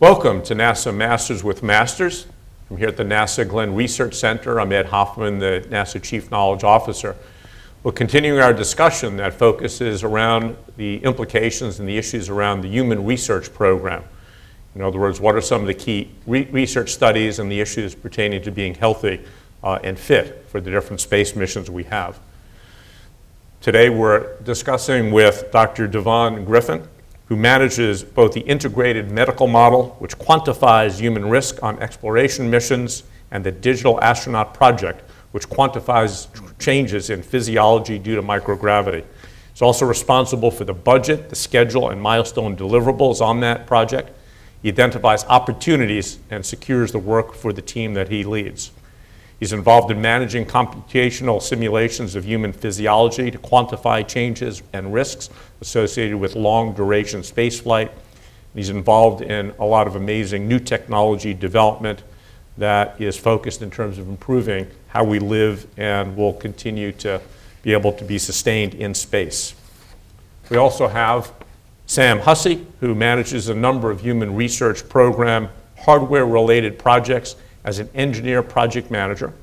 Welcome to NASA Masters with Masters. I'm here at the NASA Glenn Research Center. I'm Ed Hoffman, the NASA Chief Knowledge Officer. We're continuing our discussion that focuses around the implications and the issues around the Human Research Program. In other words, what are some of the key research studies and the issues pertaining to being healthy and fit for the different space missions we have. Today we're discussing with Dr. DeVon Griffin, who manages both the integrated medical model, which quantifies human risk on exploration missions, and the Digital Astronaut Project, which quantifies changes in physiology due to microgravity. He's also responsible for the budget, the schedule, and milestone deliverables on that project. He identifies opportunities and secures the work for the team that he leads. He's involved in managing computational simulations of human physiology to quantify changes and risks associated with long-duration spaceflight. He's involved in a lot of amazing new technology development that is focused in terms of improving how we live and will continue to be able to be sustained in space. We also have Sam Hussey, who manages a number of human research program hardware-related projects as an engineer project manager.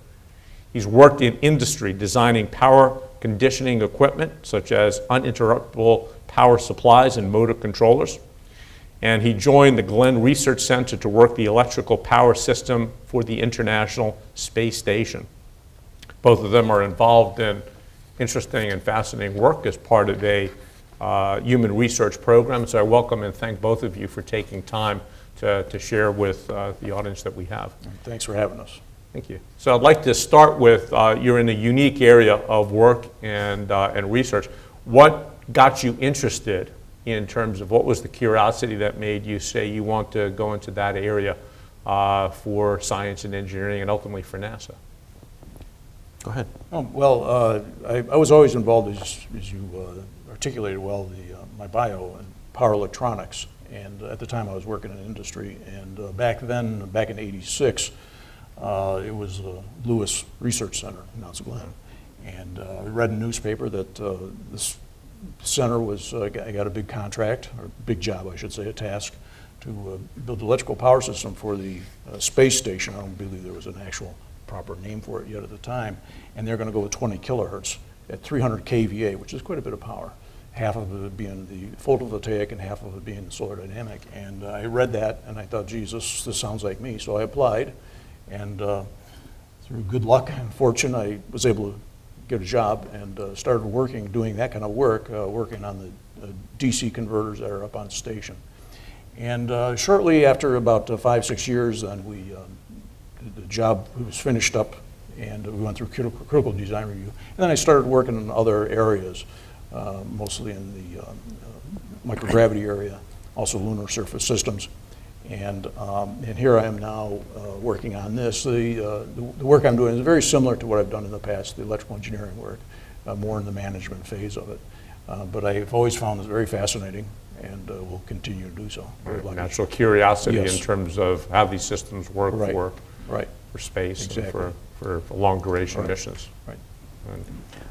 He's worked in industry designing power conditioning equipment, such as uninterruptible power supplies and motor controllers. And he joined the Glenn Research Center to work the electrical power system for the International Space Station. Both of them are involved in interesting and fascinating work as part of a human research program. So I welcome and thank both of you for taking time to share with the audience that we have. Thanks for having us. Thank you. So I'd like to start with, you're in a unique area of work and research. What got you interested in terms of what was the curiosity that made you say you want to go into that area for science and engineering and ultimately for NASA? Go ahead. I was always involved, as you articulated well, my bio in power electronics. And at the time I was working in industry, and back in '86, it was Lewis Research Center in Mount Glenn. And I read in a newspaper that this center was, I got a big contract, or big job I should say, a task, to build the electrical power system for the space station. I don't believe there was an actual proper name for it yet at the time. And they're going to go with 20 kilohertz at 300 kVA, which is quite a bit of power. Half of it being the photovoltaic and half of it being the solar dynamic. And I read that and I thought, geez, this sounds like me. So I applied, and through good luck and fortune, I was able to get a job and started doing that kind of work, working on the DC converters that are up on station. And shortly after about 5-6 years, then the job was finished up, and we went through critical design review. And then I started working in other areas. Mostly in the microgravity area, also lunar surface systems. And here I am now working on this. The work I'm doing is very similar to what I've done in the past, the electrical engineering work, more in the management phase of it. But I've always found this very fascinating, and will continue to do so. Natural curiosity, yes, in terms of how these systems work for space, exactly, and for long duration missions. Right.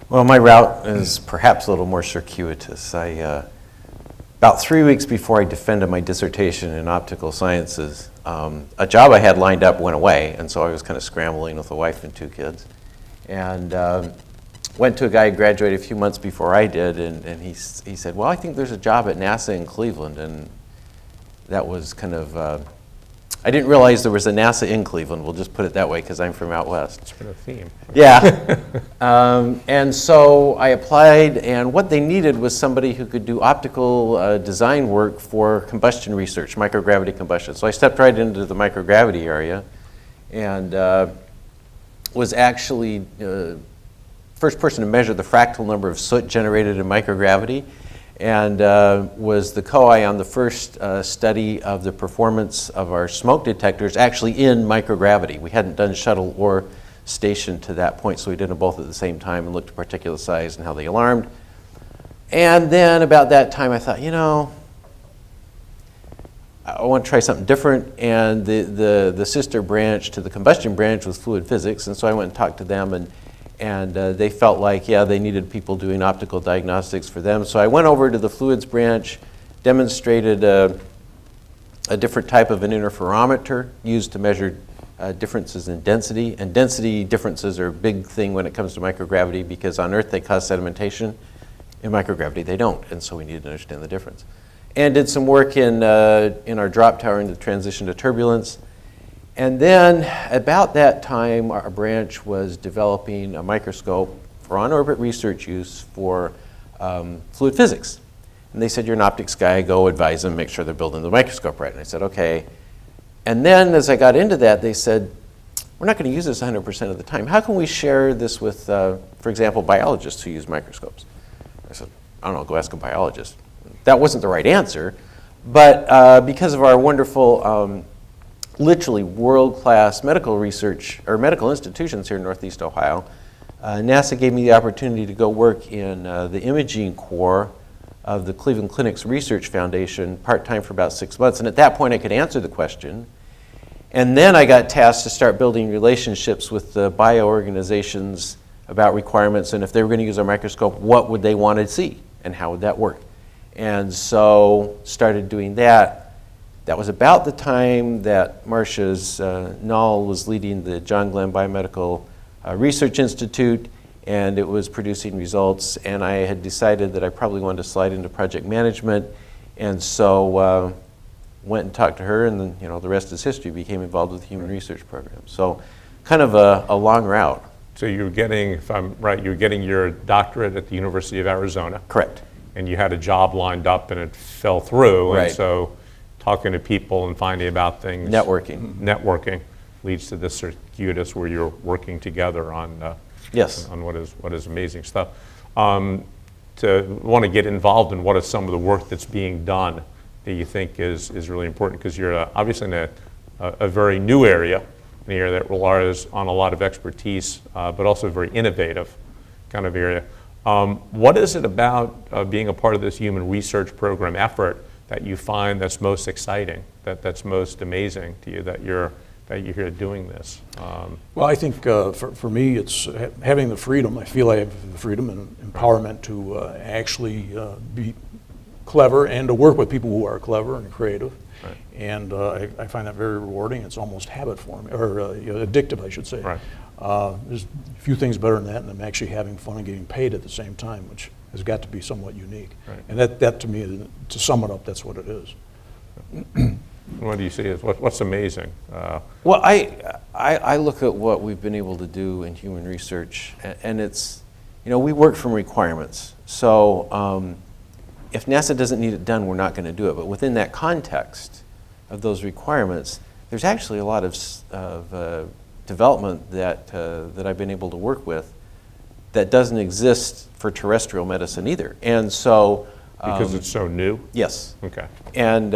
Well, my route is perhaps a little more circuitous. About 3 weeks before I defended my dissertation in optical sciences, a job I had lined up went away, and so I was kind of scrambling with a wife and 2 kids. And went to a guy who graduated a few months before I did, and he said, well, I think there's a job at NASA in Cleveland. And that was kind of, I didn't realize there was a NASA in Cleveland. We'll just put it that way because I'm from out west. It's been a theme. Yeah. And so I applied, and what they needed was somebody who could do optical design work for combustion research, microgravity combustion. So I stepped right into the microgravity area, and was actually first person to measure the fractal number of soot generated in microgravity, and was the co-I on the first study of the performance of our smoke detectors actually in microgravity. We hadn't done shuttle or station to that point, so we did them both at the same time and looked at particulate size and how they alarmed. And then about that time I thought, you know, I want to try something different, and the sister branch to the combustion branch was fluid physics, and so I went and talked to them, and they felt like, yeah, they needed people doing optical diagnostics for them. So I went over to the fluids branch, demonstrated a different type of an interferometer used to measure differences in density. And density differences are a big thing when it comes to microgravity, because on Earth they cause sedimentation. In microgravity they don't, and so we need to understand the difference. And did some work in our drop tower in the transition to turbulence. And then about that time, our branch was developing a microscope for on-orbit research use for fluid physics. And they said, you're an optics guy, go advise them, make sure they're building the microscope right. And I said, okay. And then as I got into that, they said, we're not going to use this 100% of the time. How can we share this with, for example, biologists who use microscopes? I said, I don't know, go ask a biologist. That wasn't the right answer, but because of our wonderful, literally world-class medical research, or medical institutions here in Northeast Ohio, NASA gave me the opportunity to go work in the imaging core of the Cleveland Clinic's Research Foundation, part-time for about 6 months. And at that point, I could answer the question. And then I got tasked to start building relationships with the bioorganizations about requirements, and if they were going to use our microscope, what would they want to see, and how would that work? And so started doing that. That was about the time that Marcia's Null was leading the John Glenn Biomedical Research Institute, and it was producing results, and I had decided that I probably wanted to slide into project management, and so went and talked to her, and then the rest is history. Became involved with the human research program. So kind of a long route. So you're getting, if I'm right, you're getting your doctorate at the University of Arizona. Correct. And you had a job lined up and it fell through. Right. And so talking to people and finding about things. Networking leads to this circuitous where you're working together on yes. on what is amazing stuff. To want to get involved in what is some of the work that's being done that you think is really important, because you're obviously in a very new area, an area that relies on a lot of expertise, but also a very innovative kind of area. What is it about being a part of this human research program effort that you find that's most exciting, that's most amazing to you, that you're here doing this? Well, I think for me, it's having the freedom. I feel I have the freedom and empowerment to actually be clever and to work with people who are clever and creative. Right. And I find that very rewarding. It's almost habit forming, or addictive, I should say. Right. There's a few things better than that, and I'm actually having fun and getting paid at the same time, which has got to be somewhat unique. Right. And that to me, to sum it up, that's what it is. What do you see as what's amazing? Well, I look at what we've been able to do in human research, and it's, we work from requirements. So if NASA doesn't need it done, we're not going to do it. But within that context of those requirements, there's actually a lot of development that I've been able to work with that doesn't exist for terrestrial medicine either. And so Because it's so new? Yes. Okay. And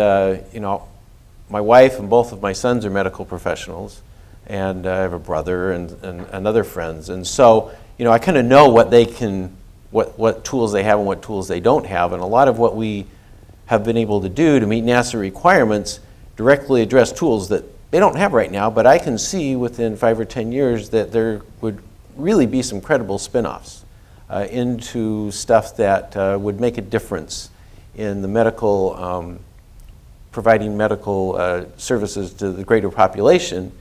my wife and both of my sons are medical professionals, and I have a brother and other friends. And so, I kind of know what they can, what tools they have and what tools they don't have. And a lot of what we have been able to do to meet NASA requirements directly address tools that they don't have right now, but I can see within 5 or 10 years that there would really be some credible spin-offs into stuff that would make a difference in the medical, providing medical services to the greater population.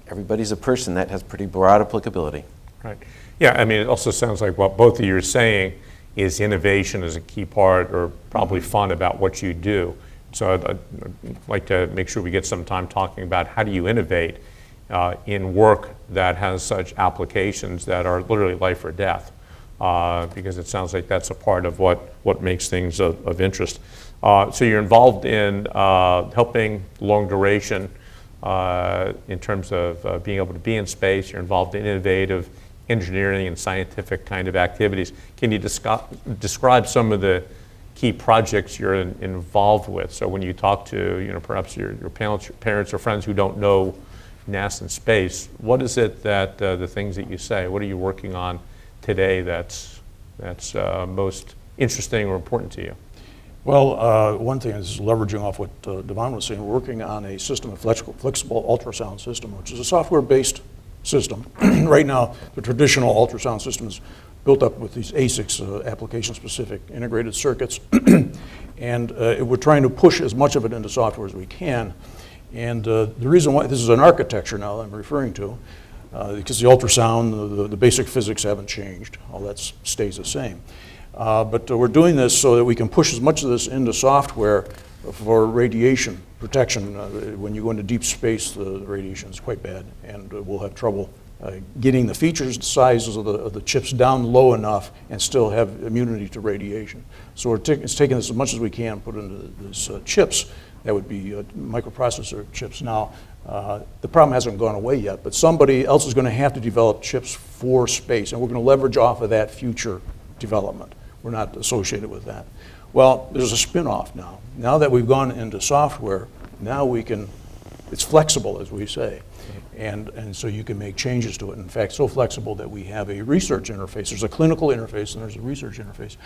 Everybody's a person. That has pretty broad applicability. Right. Yeah, I mean, it also sounds like what both of you are saying is innovation is a key part, or probably fun about what you do. So I'd like to make sure we get some time talking about how do you innovate in work that has such applications that are literally life or death, because it sounds like that's a part of what makes things of interest. So you're involved in helping long duration in terms of being able to be in space. You're involved in innovative engineering and scientific kind of activities. Can you describe some of the key projects you're involved with? So when you talk to perhaps your parents or friends who don't know NASA and space, what is it that the things that you say? What are you working on today that's most interesting or important to you? Well, one thing is leveraging off what DeVon was saying. We're working on a system, a flexible ultrasound system, which is a software-based system. Right now, the traditional ultrasound system is built up with these ASICs, application-specific integrated circuits, And we're trying to push as much of it into software as we can. And the reason why, this is an architecture now that I'm referring to, because the ultrasound, the basic physics haven't changed. All that stays the same. But we're doing this so that we can push as much of this into software for radiation protection. When you go into deep space, the radiation is quite bad, and we'll have trouble getting the features, the sizes of the chips down low enough and still have immunity to radiation. So we're taking this as much as we can, put into these chips. That would be microprocessor chips. Now, the problem hasn't gone away yet, but somebody else is going to have to develop chips for space, and we're going to leverage off of that future development. We're not associated with that. Well, there's a spin-off now. Now that we've gone into software, now we can, it's flexible, as we say. And so you can make changes to it. In fact, so flexible that we have a research interface. There's a clinical interface and there's a research interface.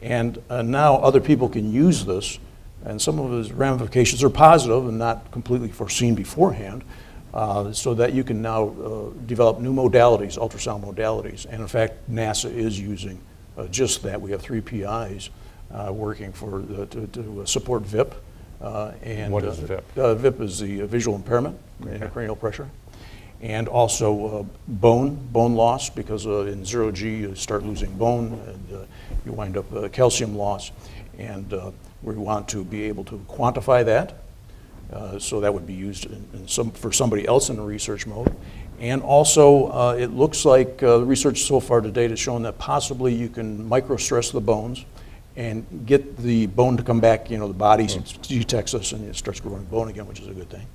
And now other people can use this, and some of its ramifications are positive and not completely foreseen beforehand, so that you can now develop new modalities, ultrasound modalities. And in fact, NASA is using just that. We have 3 PIs working to support VIP. And what is VIP? VIP is the visual impairment, intracranial pressure, and also bone loss, because in 0G you start losing bone and you wind up calcium loss, and we want to be able to quantify that, so that would be used for somebody else in the research mode. And also it looks like the research so far to date has shown that possibly you can microstress the bones and get the bone to come back. The body detects this and it starts growing bone again, which is a good thing.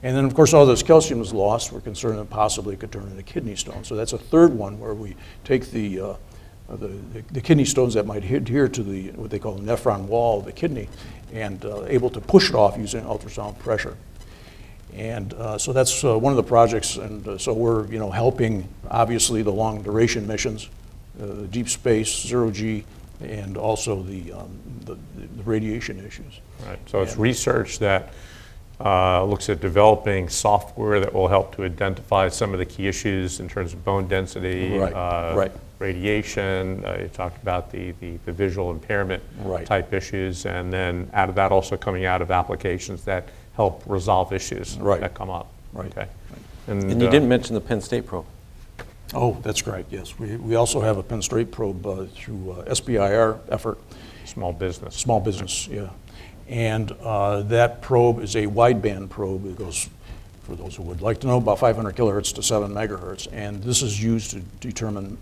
And then, of course, all this calcium is lost. We're concerned that possibly it could turn into kidney stones. So that's a third one where we take the kidney stones that might adhere to what they call the nephron wall of the kidney, and able to push it off using ultrasound pressure. And so that's one of the projects. And so we're helping, obviously, the long duration missions, deep space, 0G, and also the radiation issues. Right. So it's research that looks at developing software that will help to identify some of the key issues in terms of bone density, radiation. You talked about the visual impairment type issues, and then out of that also coming out of applications that help resolve issues that come up. Right. Okay. And you didn't mention the Penn State probe. Oh, that's right, yes. We also have a Penn State probe through SBIR effort. Small business. Small business, yeah. And that probe is a wideband probe. It goes, for those who would like to know, about 500 kilohertz to 7 megahertz. And this is used to determine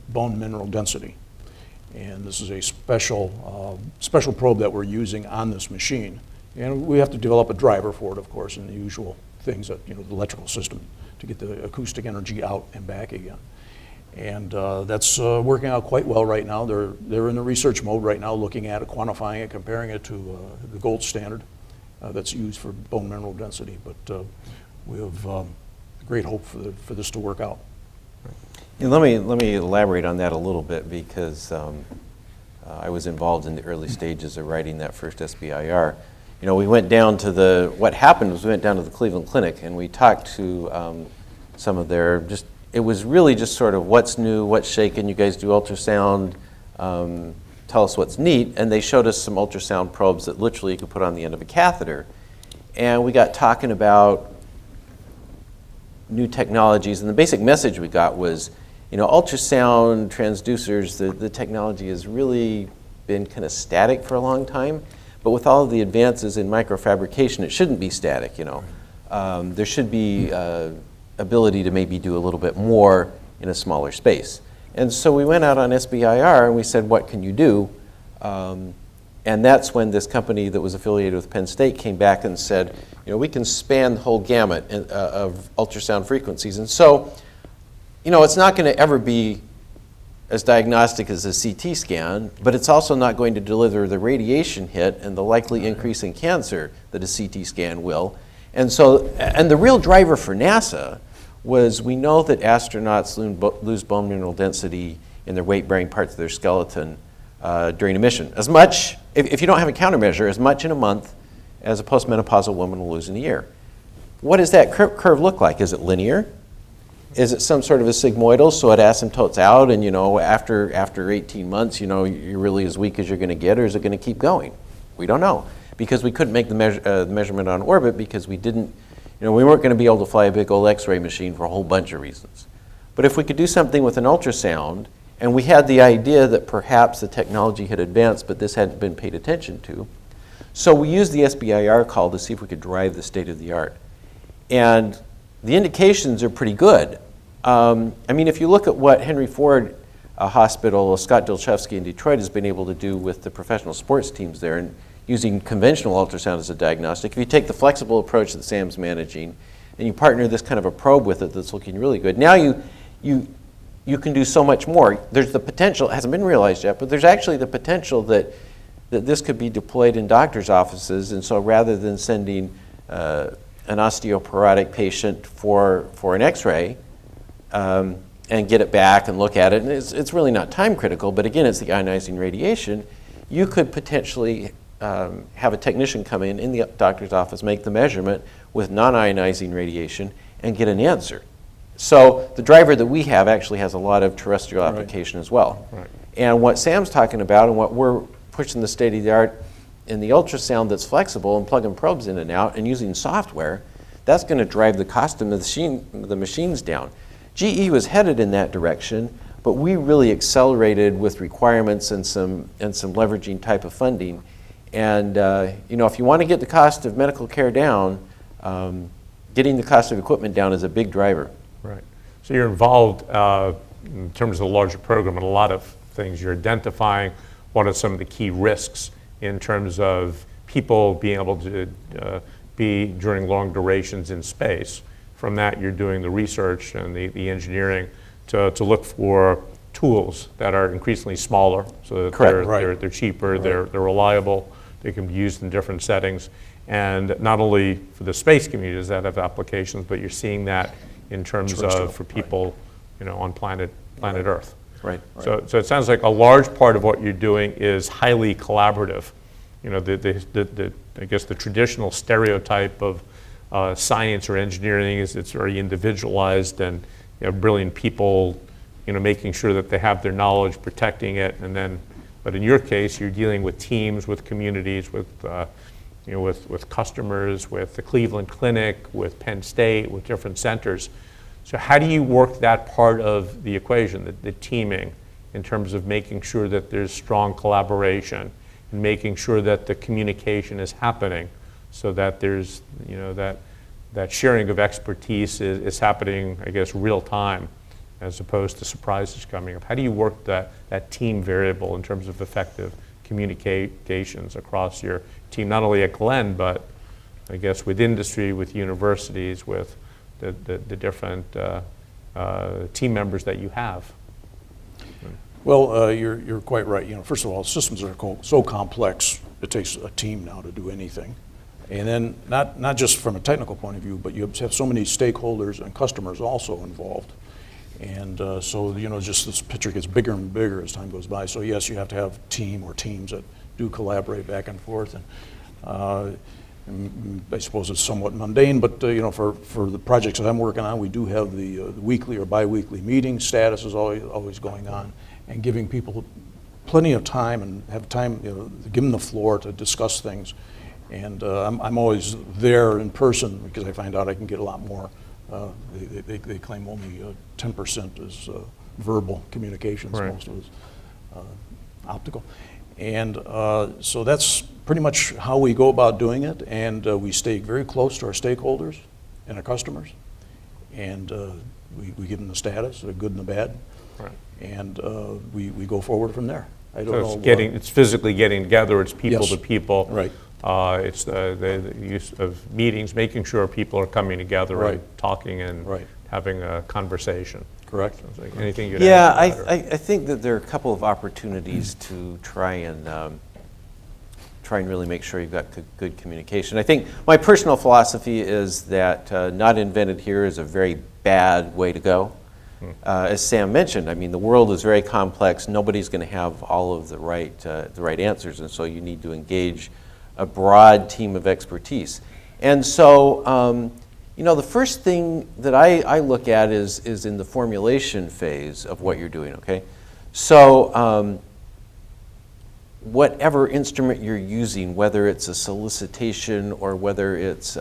bone mineral density. And this is a special probe that we're using on this machine. And we have to develop a driver for it, of course, and the usual things that, the electrical system to get the acoustic energy out and back again. And that's working out quite well right now. They're in the research mode right now, looking at it, quantifying it, comparing it to the gold standard that's used for bone mineral density. But we have great hope for this to work out. And let me elaborate on that a little bit, because I was involved in the early stages of writing that first SBIR. We went down to what happened was we went down to the Cleveland Clinic and we talked to some of their, it was really just sort of what's new, what's shaken, you guys do ultrasound, tell us what's neat. And they showed us some ultrasound probes that literally you could put on the end of a catheter. And we got talking about new technologies, and the basic message we got was, ultrasound transducers, the technology has really been kind of static for a long time. But with all of the advances in microfabrication, it shouldn't be static, There should be ability to maybe do a little bit more in a smaller space. And so we went out on SBIR and we said, what can you do? And that's when this company that was affiliated with Penn State came back and said, we can span the whole gamut of ultrasound frequencies. And so, it's not going to ever be as diagnostic as a CT scan, but it's also not going to deliver the radiation hit and the likely increase in cancer that a CT scan will. And so, and the real driver for NASA was, we know that astronauts lose bone mineral density in their weight-bearing parts of their skeleton during a mission. As much, if you don't have a countermeasure, as much in a month as a postmenopausal woman will lose in a year. What does that curve look like? Is it linear? Is it some sort of a sigmoidal, so it asymptotes out and, after 18 months, you're really as weak as you're going to get, or is it going to keep going? We don't know, because we couldn't make the measurement on orbit because we didn't, we weren't going to be able to fly a big old X-ray machine for a whole bunch of reasons. But if we could do something with an ultrasound, and we had the idea that perhaps the technology had advanced, but this hadn't been paid attention to, so we used the SBIR call to see if we could drive the state of the art. And the indications are pretty good. If you look at what Henry Ford Hospital, Scott Dilchevsky in Detroit has been able to do with the professional sports teams there and using conventional ultrasound as a diagnostic, if you take the flexible approach that Sam's managing and you partner this kind of a probe with it that's looking really good, now you can do so much more. There's the potential, it hasn't been realized yet, but there's actually the potential that this could be deployed in doctors' offices, and so rather than sending an osteoporotic patient for an X-ray, and get it back and look at it, and it's really not time critical, but again, it's the ionizing radiation. You could potentially have a technician come in the doctor's office, make the measurement with non-ionizing radiation, and get an answer. So the driver that we have actually has a lot of terrestrial application as well. Right. And what Sam's talking about and what we're pushing the state of the art in the ultrasound that's flexible and plugging probes in and out and using software, that's going to drive the cost of the machines down. GE was headed in that direction, but we really accelerated with requirements and some leveraging type of funding. And if you want to get the cost of medical care down, getting the cost of equipment down is a big driver. Right. So you're involved in terms of the larger program in a lot of things. You're identifying what are some of the key risks in terms of people being able to be during long durations in space. From that, you're doing the research and the engineering to look for tools that are increasingly smaller, so that they're cheaper, they're reliable, they can be used in different settings. And not only for the space community does that have applications, but you're seeing that in terms of for people on planet Earth. Right. So it sounds like a large part of what you're doing is highly collaborative. I guess the traditional stereotype of science or engineering is it's very individualized and brilliant people, making sure that they have their knowledge, protecting it, but in your case, you're dealing with teams, with communities, with customers, with the Cleveland Clinic, with Penn State, with different centers. So how do you work that part of the equation, the teaming, in terms of making sure that there's strong collaboration and making sure that the communication is happening so that there's, that sharing of expertise is happening, I guess, real time as opposed to surprises coming up? How do you work that team variable in terms of effective communications across your team, not only at Glenn, but I guess with industry, with universities, with the different team members that you have? Well, you're quite right. First of all, systems are so complex, it takes a team now to do anything. And then not just from a technical point of view, but you have so many stakeholders and customers also involved. And so, just this picture gets bigger and bigger as time goes by. So yes, you have to have team or teams that do collaborate back and forth. And I suppose it's somewhat mundane, but for the projects that I'm working on, we do have the weekly or bi-weekly meetings. Status is always going on, and giving people plenty of time and have time, give them the floor to discuss things. And I'm always there in person because I find out I can get a lot more. They claim only 10% is verbal communications, most of it is optical. And so that's pretty much how we go about doing it, and we stay very close to our stakeholders and our customers, and we give them the status, the good and the bad, and we go forward from there. It's physically getting together, it's people to people. Right. It's the use of meetings, making sure people are coming together and talking and having a conversation. Correct. Like anything you'd add to that, I think that there are a couple of opportunities to try and really make sure you've got good communication. I think my personal philosophy is that not invented here is a very bad way to go. As Sam mentioned, the world is very complex. Nobody's going to have all of the right answers, and so you need to engage a broad team of expertise. And so, the first thing that I look at is in the formulation phase of what you're doing, okay? So, whatever instrument you're using, whether it's a solicitation or whether it's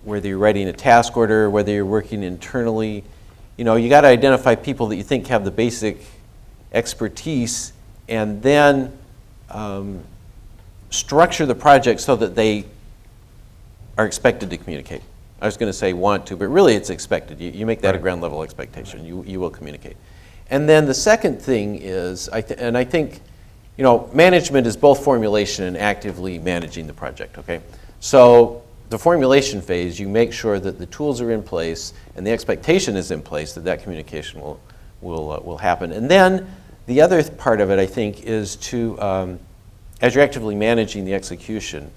whether you're writing a task order, whether you're working internally, you got to identify people that you think have the basic expertise, and then structure the project so that they are expected to communicate. I was going to say want to, but really it's expected. You make that a ground level expectation. You will communicate. And then the second thing is, I think, management is both formulation and actively managing the project, okay? So the formulation phase, you make sure that the tools are in place and the expectation is in place that communication will happen. And then the other part of it, I think, is to, as you're actively managing the execution,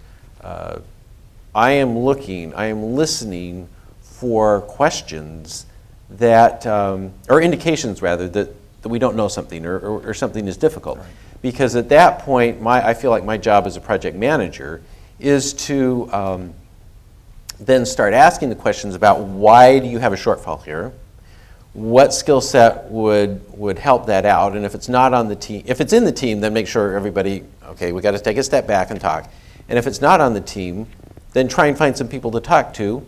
I am listening for questions that, or indications rather, that we don't know something or something is difficult. Right. Because at that point, I feel like my job as a project manager is to then start asking the questions about why do you have a shortfall here? What skill set would help that out? And if it's not on the team, if it's in the team, then make sure everybody, okay, we got to take a step back and talk. And if it's not on the team, then try and find some people to talk to.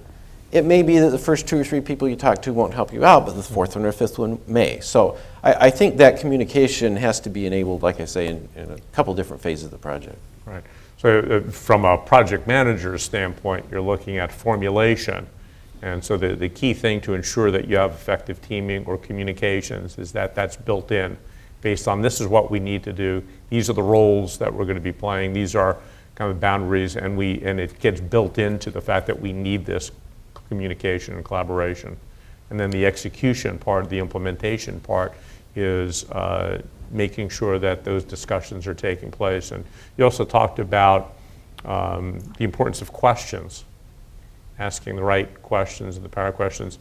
It may be that the first 2 or 3 people you talk to won't help you out, but the 4th one or 5th one may. So I think that communication has to be enabled, like I say, in a couple different phases of the project. Right. So from a project manager's standpoint, you're looking at formulation. And so the key thing to ensure that you have effective teaming or communications is that that's built in based on this is what we need to do. These are the roles that we're going to be playing. These are kind of boundaries, and it gets built into the fact that we need this communication and collaboration. And then the execution part, the implementation part, is making sure that those discussions are taking place. And you also talked about the importance of questions, asking the right questions and the power questions,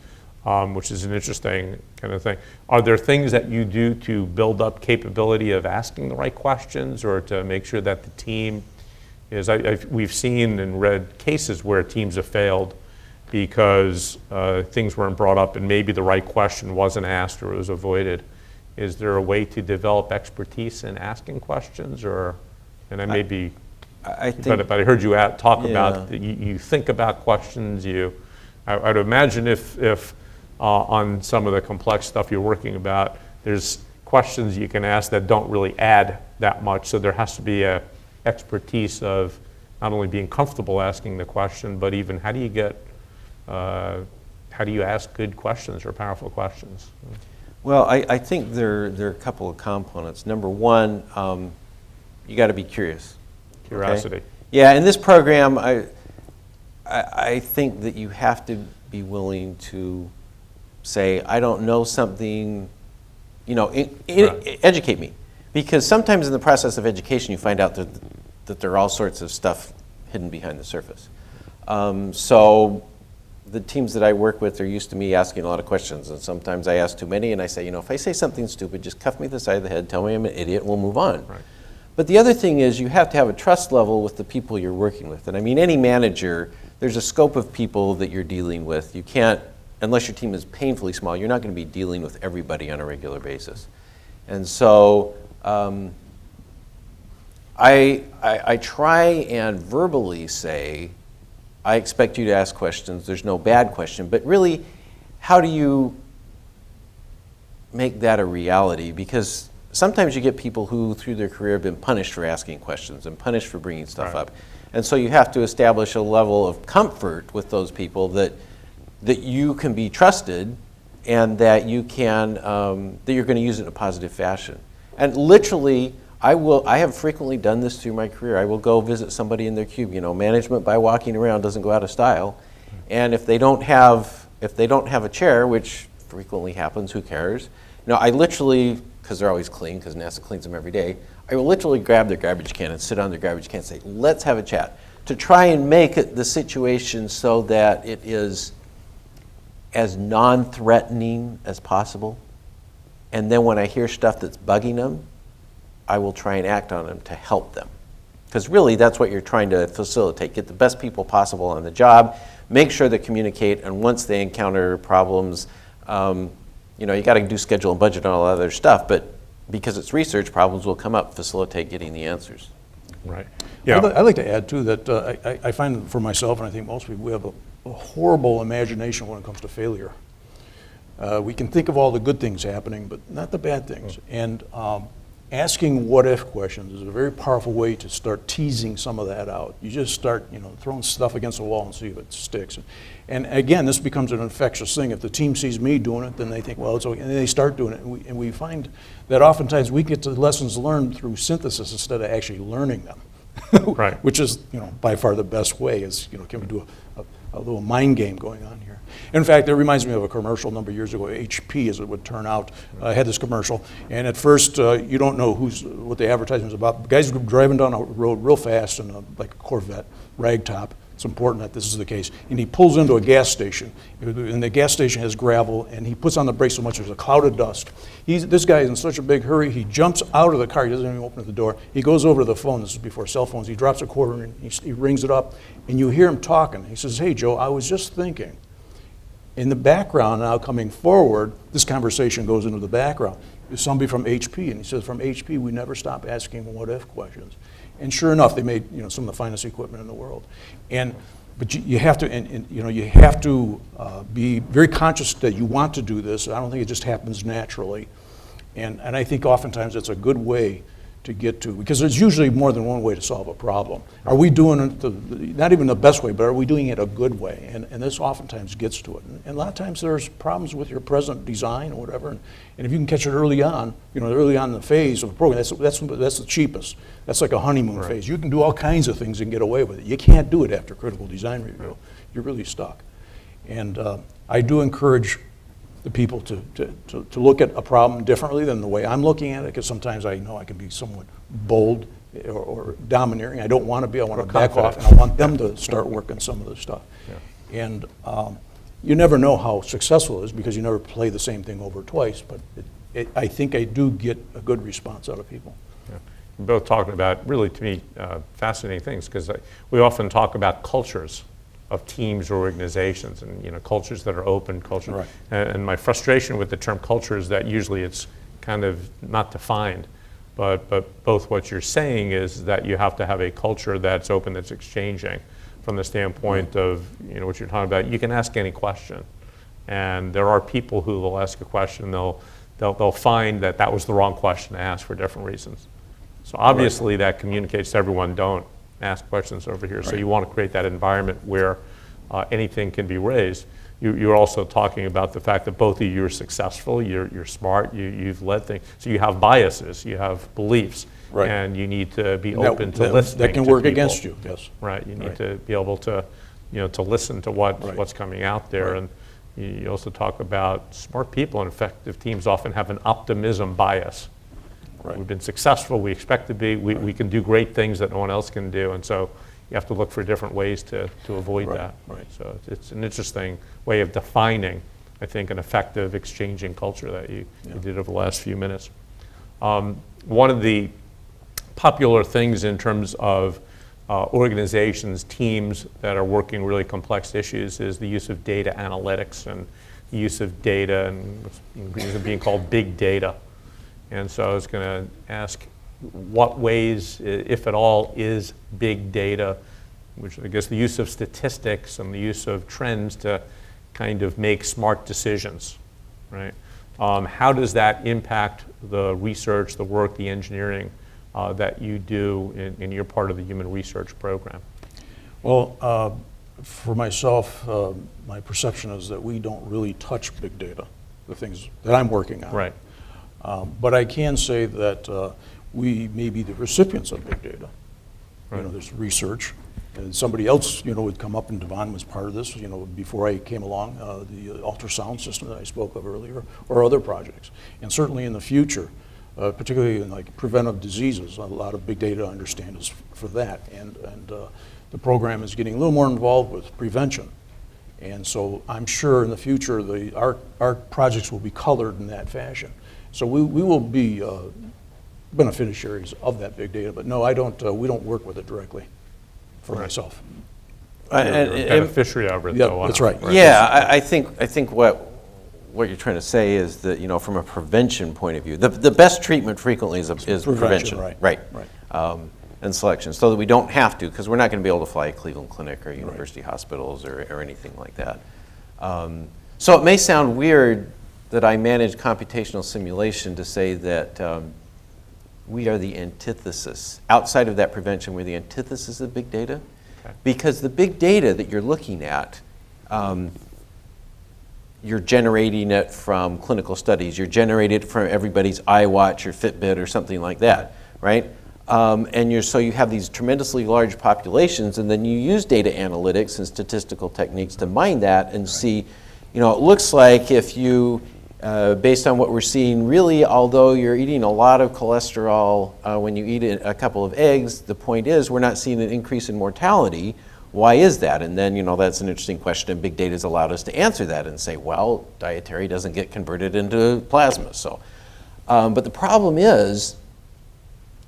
which is an interesting kind of thing. Are there things that you do to build up capability of asking the right questions, or to make sure that the team is, we've seen and read cases where teams have failed because things weren't brought up and maybe the right question wasn't asked or it was avoided. Is there a way to develop expertise in asking questions, or, and I may be, I think, but I heard you talk about, you think about questions, I'd imagine if on some of the complex stuff you're working about, there's questions you can ask that don't really add that much, so there has to be a expertise of not only being comfortable asking the question, but even how do you ask good questions or powerful questions? Well, I think there are a couple of components. Number one, you got to be curious. Curiosity. Okay? Yeah, in this program, I think that you have to be willing to say, I don't know something, educate me. Because sometimes in the process of education, you find out that there are all sorts of stuff hidden behind the surface. So the teams that I work with are used to me asking a lot of questions, and sometimes I ask too many, and I say, if I say something stupid, just cuff me to the side of the head, tell me I'm an idiot, and we'll move on. Right. But the other thing is you have to have a trust level with the people you're working with. And I mean, any manager, there's a scope of people that you're dealing with. You can't, unless your team is painfully small, you're not going to be dealing with everybody on a regular basis. And so I try and verbally say, I expect you to ask questions. There's no bad question. But really, how do you make that a reality? Because sometimes you get people who, through their career, have been punished for asking questions and punished for bringing stuff up. And so you have to establish a level of comfort with those people that you can be trusted and that you can, that you're going to use it in a positive fashion. And literally, I have frequently done this through my career. I will go visit somebody in their cube. Management by walking around doesn't go out of style. And if they don't have a chair, which frequently happens, who cares? I literally, because they're always clean, because NASA cleans them every day, I will literally grab their garbage can and sit on their garbage can and say, let's have a chat, to try and make it the situation so that it is as non-threatening as possible. And then when I hear stuff that's bugging them, I will try and act on them to help them. Because really, that's what you're trying to facilitate. Get the best people possible on the job, make sure they communicate, and once they encounter problems, you got to do schedule and budget and all that other stuff, but because it's research, problems will come up, facilitate getting the answers. Right. I'd like to add, too, that I find for myself, and I think most people, we have a horrible imagination when it comes to failure. We can think of all the good things happening, but not the bad things. And asking what-if questions is a very powerful way to start teasing some of that out. You just start, throwing stuff against the wall and see if it sticks. And again, this becomes an infectious thing. If the team sees me doing it, then they think, well, it's okay, and they start doing it. And we find that oftentimes we get to lessons learned through synthesis instead of actually learning them. Right. Which is, by far the best way is, can we do a little mind game going on here? In fact, it reminds me of a commercial a number of years ago. HP, as it would turn out, had this commercial, and at first you don't know what the advertisement is about. The guys driving down a road real fast in like a Corvette, ragtop. It's important that this is the case. And he pulls into a gas station, and the gas station has gravel, and he puts on the brakes so much there's a cloud of dust. This guy is in such a big hurry, he jumps out of the car, he doesn't even open the door. He goes over to the phone, this is before cell phones, he drops a quarter and he rings it up, and you hear him talking. He says, "Hey, Joe, I was just thinking." In the background now coming forward, this conversation goes into the background. There's somebody from HP, and he says, "From HP, we never stop asking what-if questions." And sure enough, they made some of the finest equipment in the world. But you have to, you have to be very conscious that you want to do this. I don't think it just happens naturally. And I think oftentimes it's a good way to get to, because there's usually more than one way to solve a problem. Are we doing it, not even the best way, but are we doing it a good way? And this oftentimes gets to it. And a lot of times there's problems with your present design or whatever, and if you can catch it early on, early on in the phase of a program, that's the cheapest. That's like a honeymoon phase. You can do all kinds of things and get away with it. You can't do it after critical design review. You're really stuck. And I do encourage the people to look at a problem differently than the way I'm looking at it, because sometimes I know I can be somewhat bold or domineering. I don't want to be. I want to back off, and I want them to start working some of this stuff. Yeah. And you never know how successful it is because you never play the same thing over twice, but I think I do get a good response out of people. Yeah. We're both talking about, really, to me, fascinating things, because we often talk about cultures of teams or organizations, and cultures that are open, culture. Right. And my frustration with the term culture is that usually it's kind of not defined, but both what you're saying is that you have to have a culture that's open, that's exchanging, from the standpoint of what you're talking about. You can ask any question, and there are people who will ask a question, they'll find that was the wrong question to ask for different reasons. So obviously that communicates to everyone, don't ask questions over here. So you want to create that environment where anything can be raised. You're also talking about the fact that both of you are successful, you're smart, you've led things. So you have biases, you have beliefs, and you need to be open to listening. That can work against you, yes. Right, you need to be able to, to listen to what's coming out there. And you also talk about smart people and effective teams often have an optimism bias. We've been successful, we expect to be, we can do great things that no one else can do, and so you have to look for different ways to avoid that. So it's an interesting way of defining, I think, an effective exchanging culture that you did over the last few minutes. One of the popular things in terms of organizations, teams that are working really complex issues is the use of data analytics and the use of data and what's being called big data. And so I was going to ask what ways, if at all, is big data, which I guess the use of statistics and the use of trends to kind of make smart decisions, right? How does that impact the research, the work, the engineering that you do in your part of the human research program? Well, for myself, my perception is that we don't really touch big data, the things that I'm working on. Right. But I can say that we may be the recipients of big data. There's research, and somebody else, would come up, and DeVon was part of this, before I came along, the ultrasound system that I spoke of earlier, or other projects. And certainly in the future, particularly in like preventive diseases, a lot of big data, I understand, is for that. And the program is getting a little more involved with prevention. And so I'm sure in the future, our projects will be colored in that fashion. So we will be beneficiaries of that big data, but no, I don't. We don't work with it directly for myself. You're a beneficiary of it, though. That's right. Yeah, I think what what you're trying to say is that, from a prevention point of view, the best treatment frequently is prevention. Right. And selection, so that we don't have to, because we're not going to be able to fly Cleveland Clinic or university hospitals or anything like that. So it may sound weird that I manage computational simulation to say that we are the antithesis. Outside of that prevention, we're the antithesis of big data. Okay. Because the big data that you're looking at, you're generating it from clinical studies. You're generating it from everybody's iWatch or Fitbit or something like that, right? So you have these tremendously large populations, and then you use data analytics and statistical techniques to mine that and see, it looks like if you, based on what we're seeing, really, although you're eating a lot of cholesterol when you eat a couple of eggs, the point is we're not seeing an increase in mortality. Why is that? And then, that's an interesting question, and big data has allowed us to answer that and say, well, dietary doesn't get converted into plasma. So, but the problem is,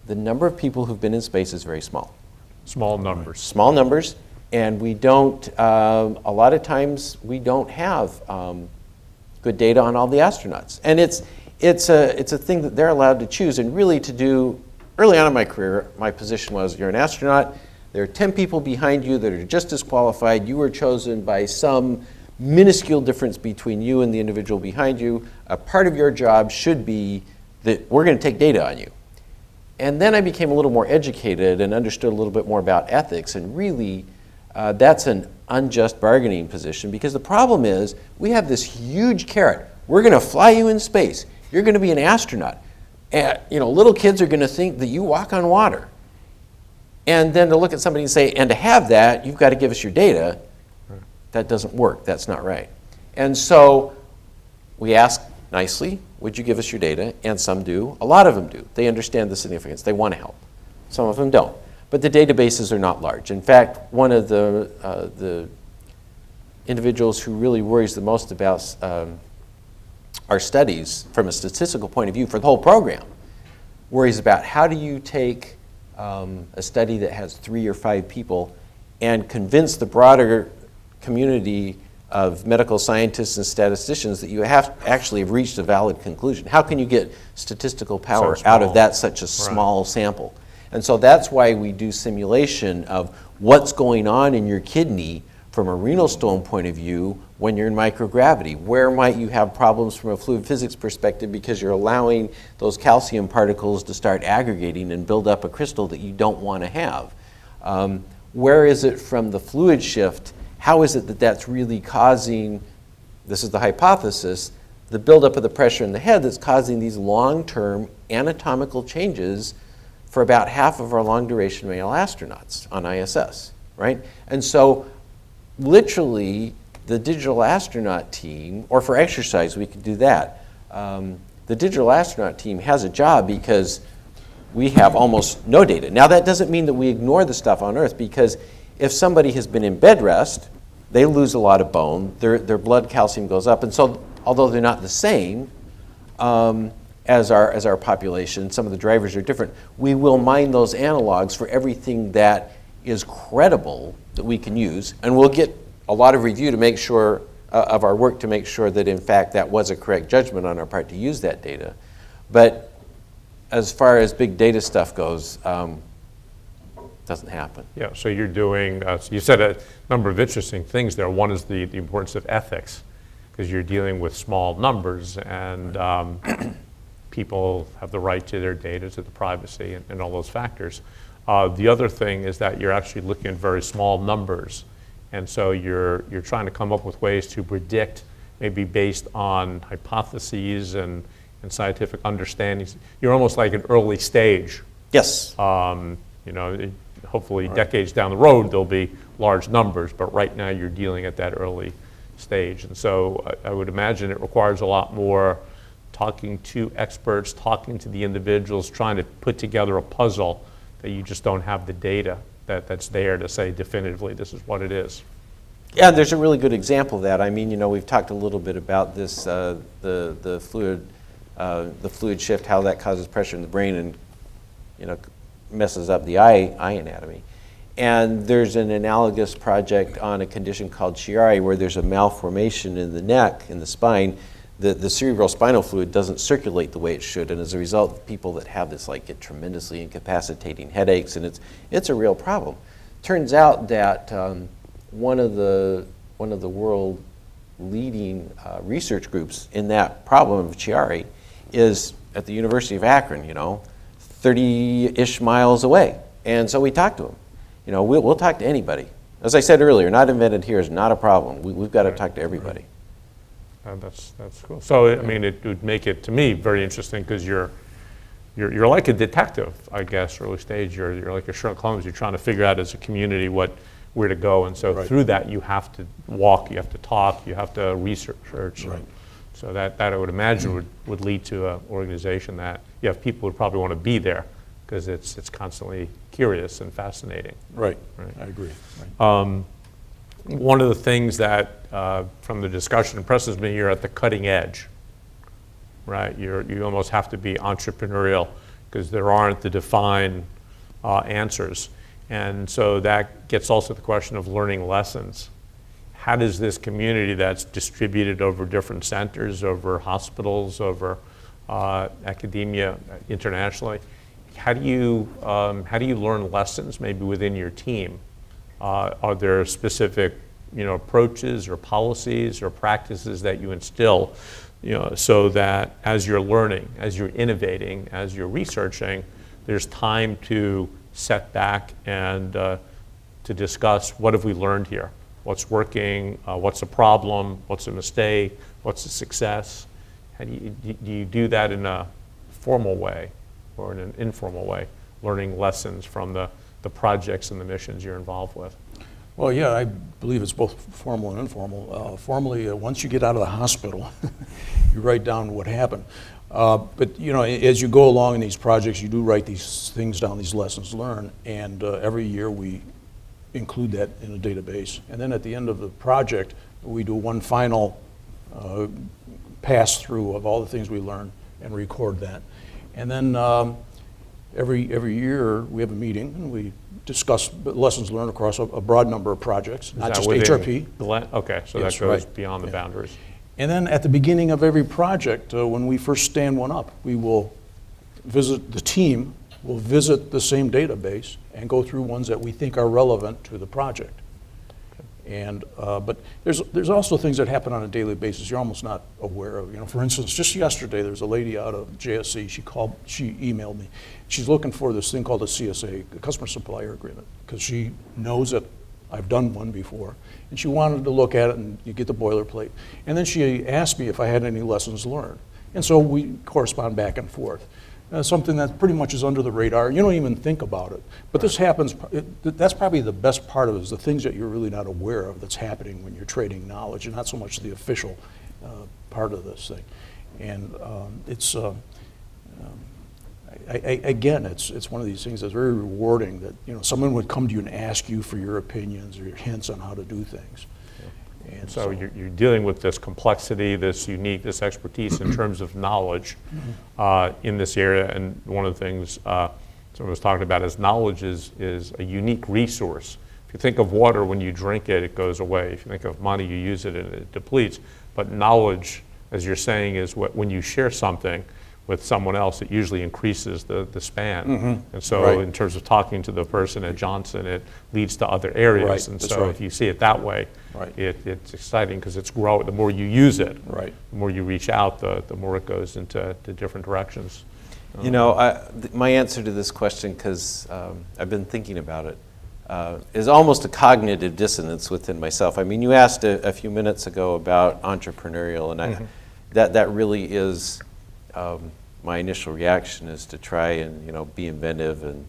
the number of people who've been in space is very small. Small numbers. Small numbers, and we don't, a lot of times, we don't have good data on all the astronauts. And it's a thing that they're allowed to choose, and really to do, early on in my career, my position was, you're an astronaut, there are 10 people behind you that are just as qualified, you were chosen by some minuscule difference between you and the individual behind you. A part of your job should be that we're going to take data on you. And then I became a little more educated and understood a little bit more about ethics, and really that's an unjust bargaining position, because the problem is we have this huge carrot. We're going to fly you in space. You're going to be an astronaut. And, little kids are going to think that you walk on water. And then to look at somebody and say, and to have that, you've got to give us your data. That doesn't work. That's not right. And so we ask nicely, would you give us your data? And some do. A lot of them do. They understand the significance. They want to help. Some of them don't. But the databases are not large. In fact, one of the individuals who really worries the most about our studies from a statistical point of view for the whole program worries about how do you take a study that has 3 or 5 people and convince the broader community of medical scientists and statisticians that you have actually reached a valid conclusion. How can you get statistical power out of that such a small sample? And so that's why we do simulation of what's going on in your kidney from a renal stone point of view when you're in microgravity. Where might you have problems from a fluid physics perspective because you're allowing those calcium particles to start aggregating and build up a crystal that you don't want to have? Where is it from the fluid shift? How is it that that's really causing, this is the hypothesis, the buildup of the pressure in the head that's causing these long-term anatomical changes for about half of our long-duration male astronauts on ISS, right? And so literally the digital astronaut team, or for exercise we could do that, the digital astronaut team has a job because we have almost no data. Now that doesn't mean that we ignore the stuff on Earth, because if somebody has been in bed rest, they lose a lot of bone, their blood calcium goes up, and so although they're not the same as our population, some of the drivers are different, we will mine those analogs for everything that is credible that we can use, and we'll get a lot of review to make sure of our work to make sure that in fact that was a correct judgment on our part to use that data. But as far as big data stuff goes, doesn't happen. Yeah, so you're doing, so you said a number of interesting things there. One is the importance of ethics, because you're dealing with small numbers, and people have the right to their data, to the privacy, and all those factors. The other thing is that you're actually looking at very small numbers, and so you're trying to come up with ways to predict, maybe based on hypotheses and scientific understandings. You're almost like an early stage. Yes. Hopefully decades down the road there'll be large numbers, but right now you're dealing at that early stage. And so I would imagine it requires a lot more talking to experts, talking to the individuals, trying to put together a puzzle that you just don't have the data that's there to say definitively this is what it is. Yeah, there's a really good example of that. I mean, we've talked a little bit about this, the fluid shift, how that causes pressure in the brain and messes up the eye anatomy. And there's an analogous project on a condition called Chiari, where there's a malformation in the neck, in the spine, the cerebral spinal fluid doesn't circulate the way it should, and as a result, people that have this like get tremendously incapacitating headaches, and it's a real problem. Turns out that one of the world leading research groups in that problem of Chiari is at the University of Akron, 30-ish miles away. And so we talked to him. We'll talk to anybody. As I said earlier, not invented here is not a problem. We've got to talk to everybody. That's cool. So I mean, it would make it to me very interesting because you're like a detective, I guess, early stage. You're like a Sherlock Holmes. You're trying to figure out as a community where to go, and so through that you have to walk, you have to talk, you have to research. Right. So that I would imagine would lead to an organization that you have people who probably want to be there because it's constantly curious and fascinating. Right. I agree. Right. One of the things that from the discussion impresses me, you're at the cutting edge, right? You almost have to be entrepreneurial because there aren't the defined answers. And so that gets also the question of learning lessons. How does this community that's distributed over different centers, over hospitals, over academia internationally, how do you learn lessons maybe within your team? Are there specific approaches or policies or practices that you instill so that as you're learning, as you're innovating, as you're researching, there's time to set back and to discuss what have we learned here, what's working, what's a problem, what's a mistake, what's a success. How do you do that in a formal way or in an informal way, learning lessons from the projects and the missions you're involved with? Well, yeah, I believe it's both formal and informal. Formally, once you get out of the hospital, you write down what happened. But as you go along in these projects, you do write these things down, these lessons learned, and every year we include that in a database. And then at the end of the project, we do one final pass through of all the things we learned and record that. And then every year we have a meeting and we discuss lessons learned across a broad number of projects, not just HRP. Okay, so that goes beyond the boundaries. And then at the beginning of every project, when we first stand one up, we will visit the team, will visit the same database and go through ones that we think are relevant to the project. And but there's also things that happen on a daily basis you're almost not aware of. For instance, just yesterday there's a lady out of JSC. She emailed me. She's looking for this thing called a CSA, a customer supplier agreement, because she knows that I've done one before, and she wanted to look at it and you get the boilerplate. And then she asked me if I had any lessons learned, and so we correspond back and forth. Something that pretty much is under the radar. You don't even think about it. But this happens, that's probably the best part of it, is the things that you're really not aware of that's happening when you're trading knowledge, and not so much the official part of this thing. And again, it's one of these things that's very rewarding that someone would come to you and ask you for your opinions or your hints on how to do things. And so you're dealing with this complexity, this expertise in terms of knowledge in this area. And one of the things someone was talking about is knowledge is a unique resource. If you think of water, when you drink it, it goes away. If you think of money, you use it and it depletes. But knowledge, as you're saying, is when you share something with someone else, it usually increases the span. And so in terms of talking to the person at Johnson, it leads to other areas. And so if you see it that way, it's exciting because it's growing. The more you use it, the more you reach out, the more it goes into different directions. My answer to this question, because I've been thinking about it, is almost a cognitive dissonance within myself. I mean, you asked a few minutes ago about entrepreneurial, and that really is my initial reaction, is to try and be inventive and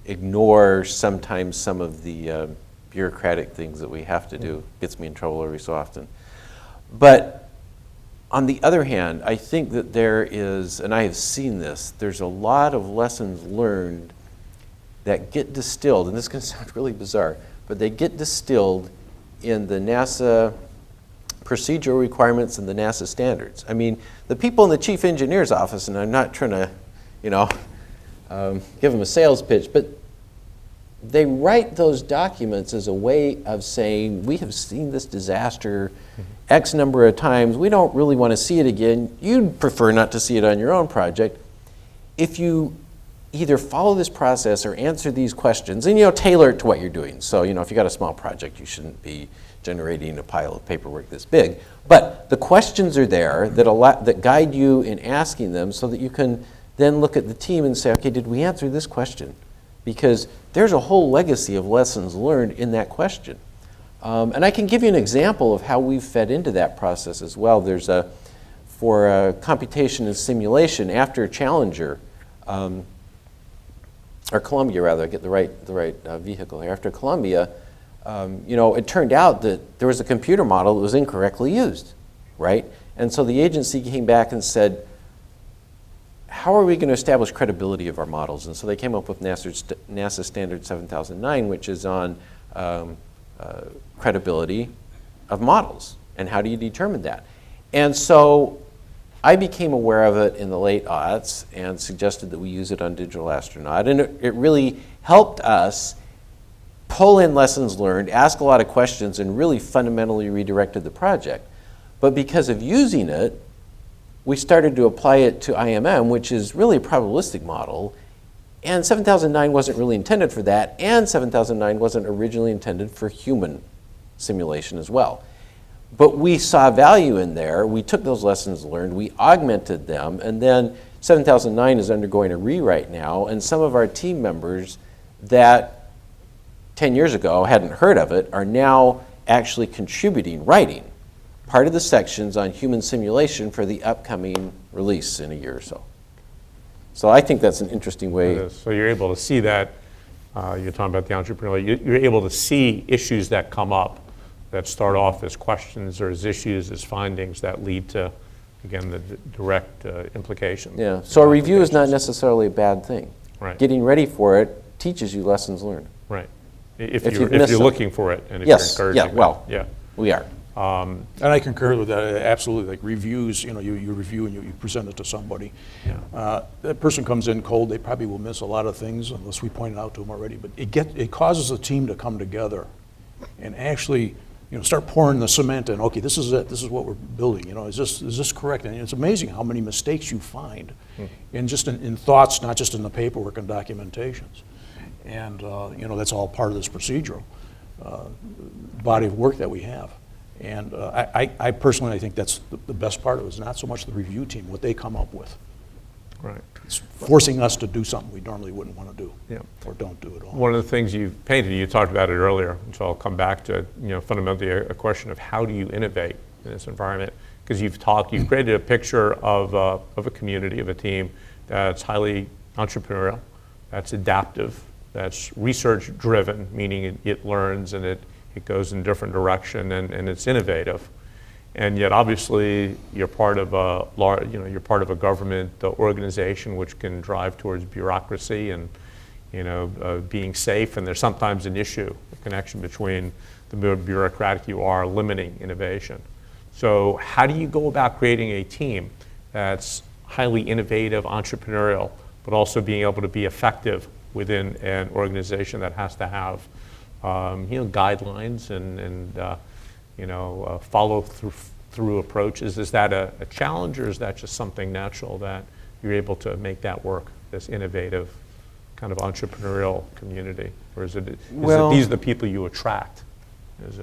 ignore sometimes some of the bureaucratic things that we have to do. Gets me in trouble every so often. But on the other hand, I think that there is, and I have seen this, there's a lot of lessons learned that get distilled, and this is going to sound really bizarre, but they get distilled in the NASA procedural requirements and the NASA standards. I mean, the people in the chief engineer's office, and I'm not trying to, give them a sales pitch, but they write those documents as a way of saying, we have seen this disaster X number of times. We don't really want to see it again. You'd prefer not to see it on your own project. If you either follow this process or answer these questions, and tailor it to what you're doing. So if you got a small project, you shouldn't be generating a pile of paperwork this big. But the questions are there that guide you in asking them, so that you can then look at the team and say, okay, did we answer this question? Because there's a whole legacy of lessons learned in that question. And I can give you an example of how we've fed into that process as well. There's for computation and simulation after Challenger, or Columbia rather, I get the right vehicle here. After Columbia, it turned out that there was a computer model that was incorrectly used, right? And so the agency came back and said, how are we going to establish credibility of our models? And so they came up with NASA Standard 7009, which is on credibility of models. And how do you determine that? And so I became aware of it in the late aughts and suggested that we use it on Digital Astronaut. And it really helped us pull in lessons learned, ask a lot of questions, and really fundamentally redirected the project. But because of using it, we started to apply it to IMM, which is really a probabilistic model. And 7009 wasn't really intended for that, and 7009 wasn't originally intended for human simulation as well. But we saw value in there. We took those lessons learned, we augmented them, and then 7009 is undergoing a rewrite now, and some of our team members that 10 years ago hadn't heard of it are now actually contributing, writing part of the sections on human simulation for the upcoming release in a year or so. So I think that's an interesting way. So you're able to see that, you're talking about the entrepreneur, you're able to see issues that come up that start off as questions or as issues, as findings that lead to, again, the direct implications. Yeah, so a review is not necessarily a bad thing. Right. Getting ready for it teaches you lessons learned. Right. If you're looking for it and if yes, you're encouraging yeah, well, yeah. We are. And I concur with that, absolutely. Like reviews, you review and you present it to somebody. Yeah. That person comes in cold, they probably will miss a lot of things unless we point it out to them already. But it causes the team to come together and actually, start pouring the cement in. Okay, this is it. This is what we're building. Is this correct? And it's amazing how many mistakes you find, in just in thoughts, not just in the paperwork and documentations. And that's all part of this procedural body of work that we have. And I personally, I think that's the best part of it, is not so much the review team, what they come up with. Right. It's forcing us to do something we normally wouldn't want to do, or don't do at all. One of the things you've painted, you talked about it earlier, which I'll come back to, fundamentally a question of how do you innovate in this environment? Because you've created a picture of a community, of a team that's highly entrepreneurial, that's adaptive, that's research driven, meaning it learns and it goes in a different direction and it's innovative. And yet, obviously, you're part of a you're part of a government organization which can drive towards bureaucracy and, being safe. And there's sometimes an issue, a connection between the more bureaucratic you are, limiting innovation. So, how do you go about creating a team that's highly innovative, entrepreneurial, but also being able to be effective within an organization that has to have, guidelines and follow through approaches? Is that a challenge, or is that just something natural that you're able to make that work, this innovative kind of entrepreneurial community? Or is it these are the people you attract?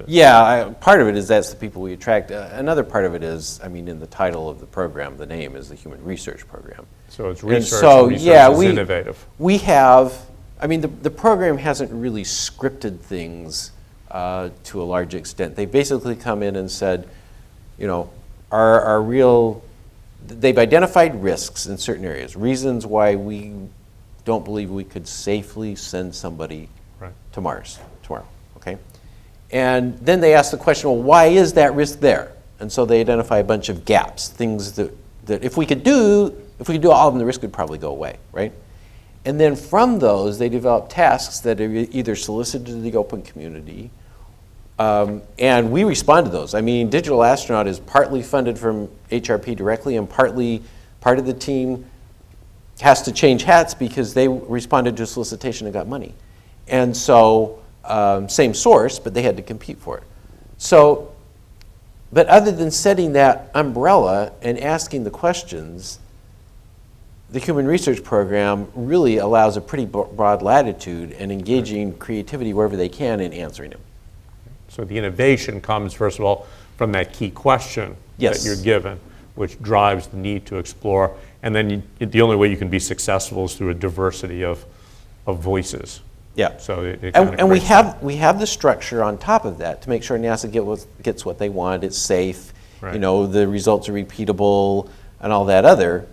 Yeah, part of it is that's the people we attract. Another part of it is, in the title of the program, the name is the Human Research Program. So it's research, and research is innovative. We have, the program hasn't really scripted things to a large extent. They basically come in and said, they've identified risks in certain areas, reasons why we don't believe we could safely send somebody to Mars tomorrow, okay? And then they ask the question, well, why is that risk there? And so they identify a bunch of gaps, things that if we could do all of them, the risk would probably go away, right? And then from those, they develop tasks that are either solicited to the open community, and we respond to those. Digital Astronaut is partly funded from HRP directly, and part of the team has to change hats because they responded to a solicitation and got money. And so, same source, but they had to compete for it. So, but other than setting that umbrella and asking the questions, the human research program really allows a pretty broad latitude and engaging creativity wherever they can in answering them. So the innovation comes, first of all, from that key question Yes. that you're given, which drives the need to explore. And then the only way you can be successful is through a diversity of voices. Yeah. So it And we have the structure on top of that to make sure NASA gets what they want. It's safe, Right. you know, the results are repeatable and all that other.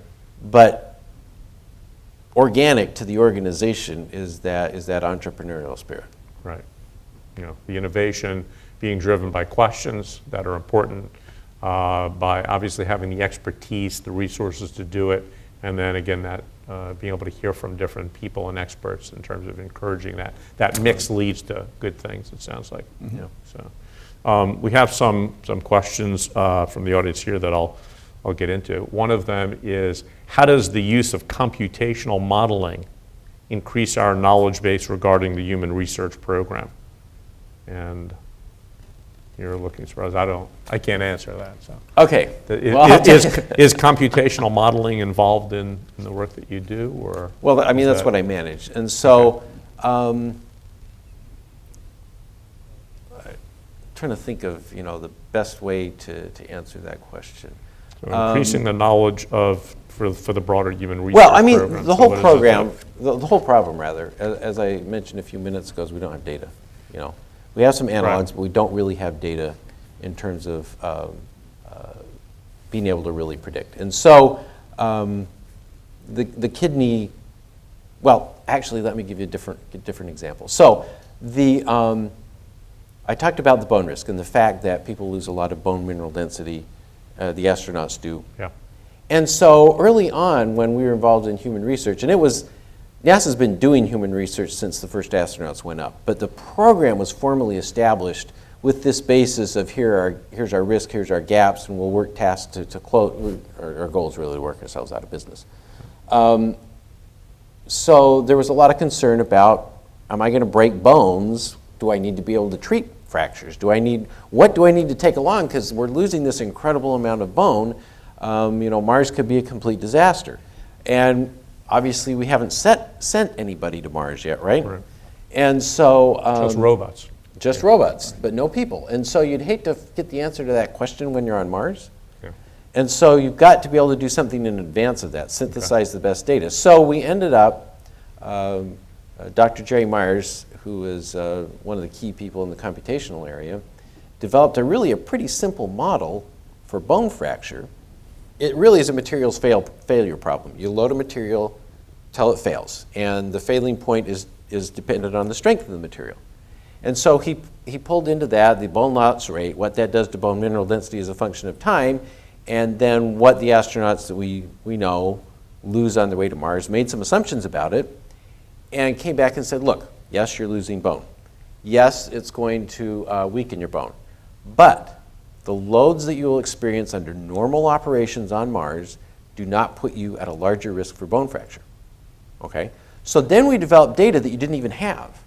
But organic to the organization is that entrepreneurial spirit. Right. You know, the innovation being driven by questions that are important, by obviously having the expertise, the resources to do it, and then again that being able to hear from different people and experts in terms of encouraging that. That mix leads to good things, it sounds like. Mm-hmm. So we have some questions from the audience here that I'll get into. One of them is, how does the use of computational modeling increase our knowledge base regarding the human research program? And you're looking surprised. I can't answer that. So. Okay. Is computational modeling involved in the work that you do, or? Well, I mean, that's what I manage. And so, trying to think of, you know, the best way to answer that question. So increasing the knowledge for the broader human research Well, I mean, program. the So whole what does program, that the whole problem rather, as I mentioned a few minutes ago, is we don't have data. You know, we have some analogs, but we don't really have data in terms of being able to really predict. And so, the kidney. Well, actually, let me give you a different example. So, I talked about the bone risk and the fact that people lose a lot of bone mineral density. The astronauts do. Yeah. And so early on, when we were involved in human research, and NASA's been doing human research since the first astronauts went up, but the program was formally established with this basis of here's our risk, here's our gaps, and we'll work tasks to close. Our goal is really to work ourselves out of business. So there was a lot of concern about, am I going to break bones? Do I need to be able to treat fractures? What do I need to take along? Because we're losing this incredible amount of bone. You know, Mars could be a complete disaster. And obviously we haven't sent anybody to Mars yet, right? Right. And so... just robots. Just robots, but no people. And so you'd hate to get the answer to that question when you're on Mars. Yeah. And so you've got to be able to do something in advance of that, synthesize the best data. So we ended up, Dr. Jerry Myers, who is one of the key people in the computational area, developed a pretty simple model for bone fracture. It really is a materials failure problem. You load a material till it fails, and the failing point is dependent on the strength of the material. And so he pulled into that the bone loss rate, what that does to bone mineral density as a function of time, and then what the astronauts that we know lose on their way to Mars, made some assumptions about it, and came back and said, look, yes, you're losing bone. Yes, it's going to weaken your bone. But the loads that you will experience under normal operations on Mars do not put you at a larger risk for bone fracture. Okay? So then we developed data that you didn't even have.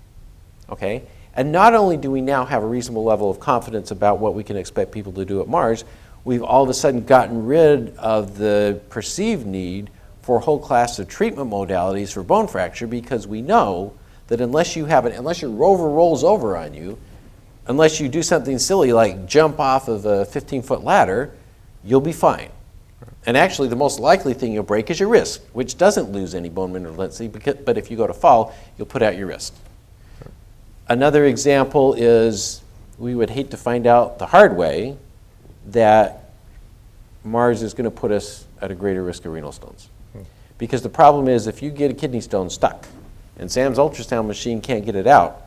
Okay? And not only do we now have a reasonable level of confidence about what we can expect people to do at Mars, we've all of a sudden gotten rid of the perceived need for a whole class of treatment modalities for bone fracture, because we know that unless your rover rolls over on you, unless you do something silly like jump off of a 15-foot ladder, you'll be fine. And actually, the most likely thing you'll break is your wrist, which doesn't lose any bone mineral density, but if you go to fall, you'll put out your wrist. Another example is, we would hate to find out the hard way that Mars is going to put us at a greater risk of renal stones. Because the problem is, if you get a kidney stone stuck, and Sam's ultrasound machine can't get it out,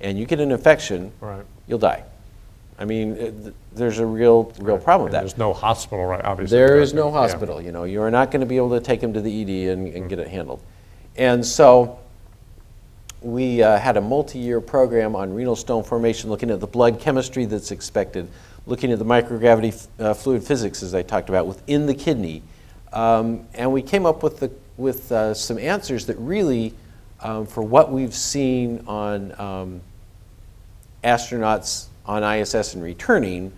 and you get an infection, Right. you'll die. I mean, there's a real problem with that. There's no hospital, right? Obviously. There is no Yeah. hospital. You know, you are not going to be able to take him to the ED and get it handled. And so we had a multi-year program on renal stone formation, looking at the blood chemistry that's expected, looking at the microgravity fluid physics, as I talked about, within the kidney. And we came up with some answers that really for what we've seen on astronauts on ISS and returning,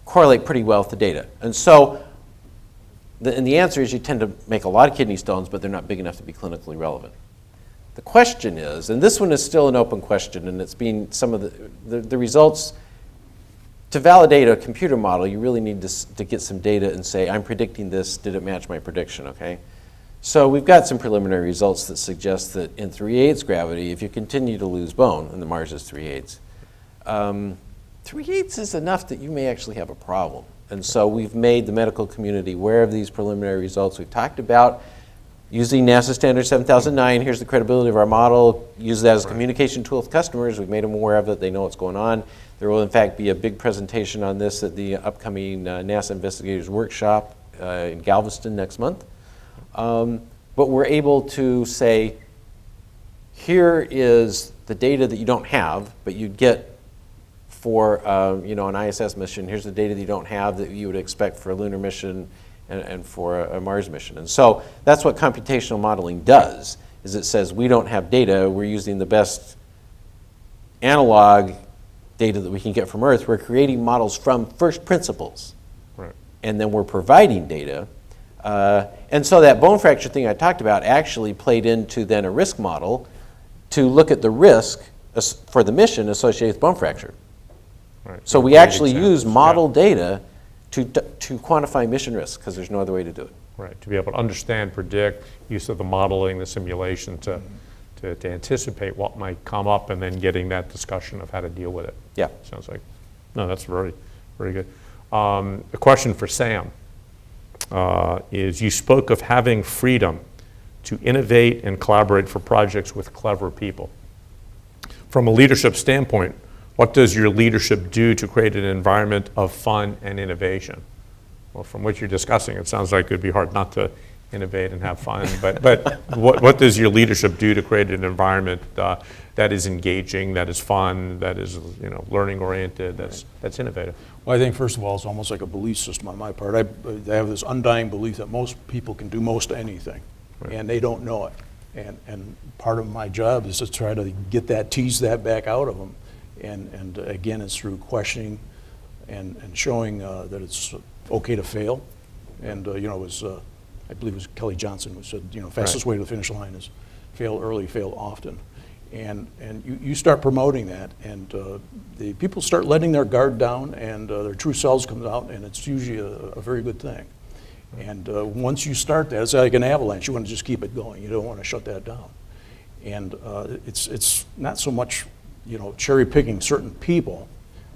correlate pretty well with the data. And so, the answer is you tend to make a lot of kidney stones, but they're not big enough to be clinically relevant. The question is, and this one is still an open question, and it's been some of the results, to validate a computer model, you really need to get some data and say, I'm predicting this, did it match my prediction, okay? So we've got some preliminary results that suggest that in 3/8 gravity, if you continue to lose bone, and the Mars is 3/8, 3/8 is enough that you may actually have a problem. And so we've made the medical community aware of these preliminary results we've talked about. Using NASA Standard 7009, here's the credibility of our model. Use that as a communication tool with customers. We've made them aware of it. They know what's going on. There will, in fact, be a big presentation on this at the upcoming NASA Investigators Workshop in Galveston next month. But we're able to say, here is the data that you don't have, but you'd get for an ISS mission. Here's the data that you don't have that you would expect for a lunar mission and for a Mars mission. And so that's what computational modeling does, is it says we don't have data, we're using the best analog data that we can get from Earth. We're creating models from first principles. Right. And then we're providing data. And so that bone fracture thing I talked about actually played into then a risk model to look at the risk for the mission associated with bone fracture. Right. So we actually use model data to quantify mission risk, because there's no other way to do it. Right, to be able to understand, predict, use of the modeling, the simulation to anticipate what might come up, and then getting that discussion of how to deal with it. Yeah. Sounds like, no, that's very, very good. A question for Sam is, you spoke of having freedom to innovate and collaborate for projects with clever people. From a leadership standpoint, what does your leadership do to create an environment of fun and innovation? Well, from what you're discussing, it sounds like it would be hard not to innovate and have fun, but what does your leadership do to create an environment that is engaging, that is fun, that is learning oriented, that's innovative? Well, I think first of all, it's almost like a belief system on my part. I have this undying belief that most people can do most anything, right, and they don't know it. And part of my job is to try to tease that back out of them. And again, it's through questioning and showing that it's okay to fail. And it was, I believe it was Kelly Johnson who said, fastest way to the finish line is fail early, fail often. And you start promoting that, and the people start letting their guard down, and their true selves come out, and it's usually a very good thing. And once you start that, it's like an avalanche. You want to just keep it going. You don't want to shut that down. And it's not so much cherry picking certain people,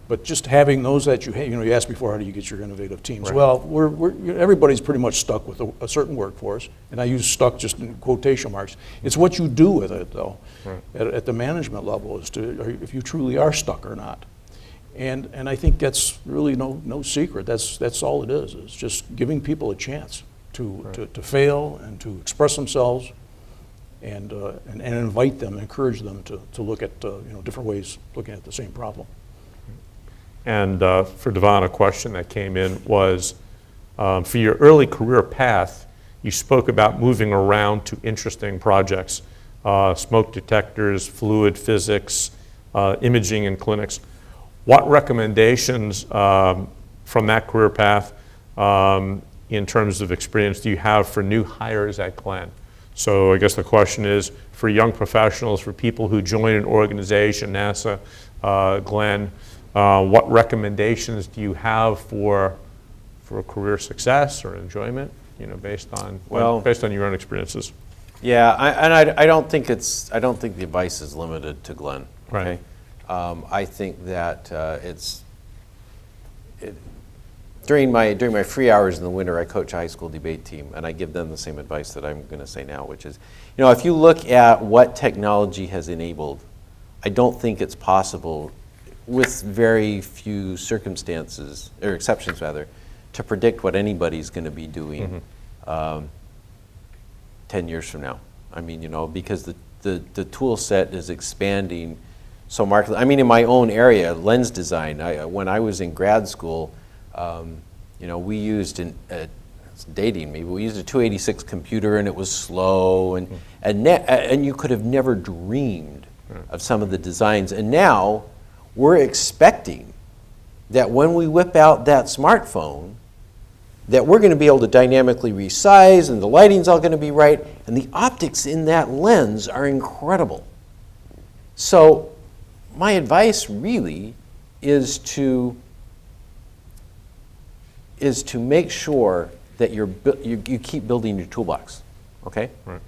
but just having those that you have. You asked before, how do you get your innovative teams? Right. Well, everybody's pretty much stuck with a certain workforce, and I use stuck just in quotation marks. It's what you do with it, though, right, at the management level, as to if you truly are stuck or not. And I think that's really no secret. That's all it is. It's just giving people a chance to fail and to express themselves. And invite them, encourage them to look at different ways looking at the same problem. And for DeVon, a question that came in was, for your early career path, you spoke about moving around to interesting projects, smoke detectors, fluid physics, imaging in clinics. What recommendations from that career path in terms of experience do you have for new hires at Glenn? So I guess the question is, for young professionals, for people who join an organization, NASA, Glenn, what recommendations do you have for career success or enjoyment, based on your own experiences? Yeah, I don't think the advice is limited to Glenn. Okay? Right. I think that during my free hours in the winter, I coach a high school debate team, and I give them the same advice that I'm going to say now, which is, if you look at what technology has enabled, I don't think it's possible, with very few circumstances, or exceptions rather, to predict what anybody's going to be doing 10 years from now. I mean, because the tool set is expanding so markedly. I mean, in my own area, lens design, when I was in grad school, we used it's dating me, but we used a 286 computer and it was slow, and you could have never dreamed of some of the designs. And now we're expecting that when we whip out that smartphone, that we're going to be able to dynamically resize, and the lighting's all going to be right, and the optics in that lens are incredible. So my advice really is to make sure that you keep building your toolbox, okay? Right.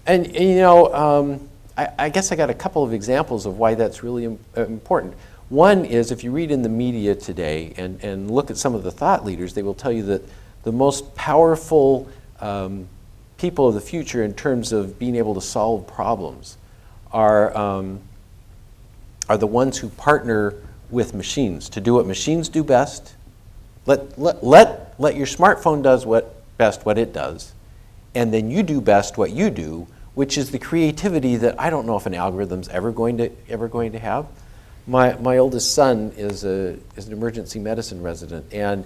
And you know, I guess I got a couple of examples of why that's really important. One is, if you read in the media today and look at some of the thought leaders, they will tell you that the most powerful people of the future in terms of being able to solve problems are the ones who partner with machines to do what machines do best. Let your smartphone does what it does, and then you do best what you do, which is the creativity that I don't know if an algorithm's ever going to have. My oldest son is an emergency medicine resident, and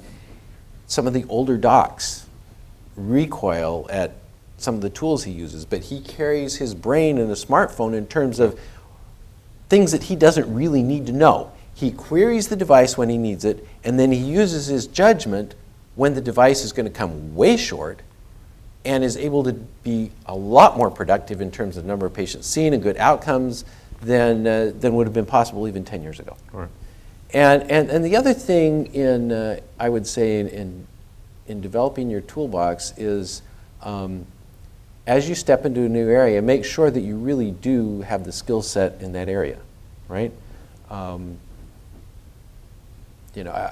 some of the older docs recoil at some of the tools he uses, but he carries his brain in a smartphone in terms of things that he doesn't really need to know. He queries the device when he needs it, and then he uses his judgment when the device is going to come way short, and is able to be a lot more productive in terms of number of patients seen and good outcomes than would have been possible even 10 years ago. Right. And the other thing I would say in developing your toolbox is, as you step into a new area, make sure that you really do have the skill set in that area, right? You know,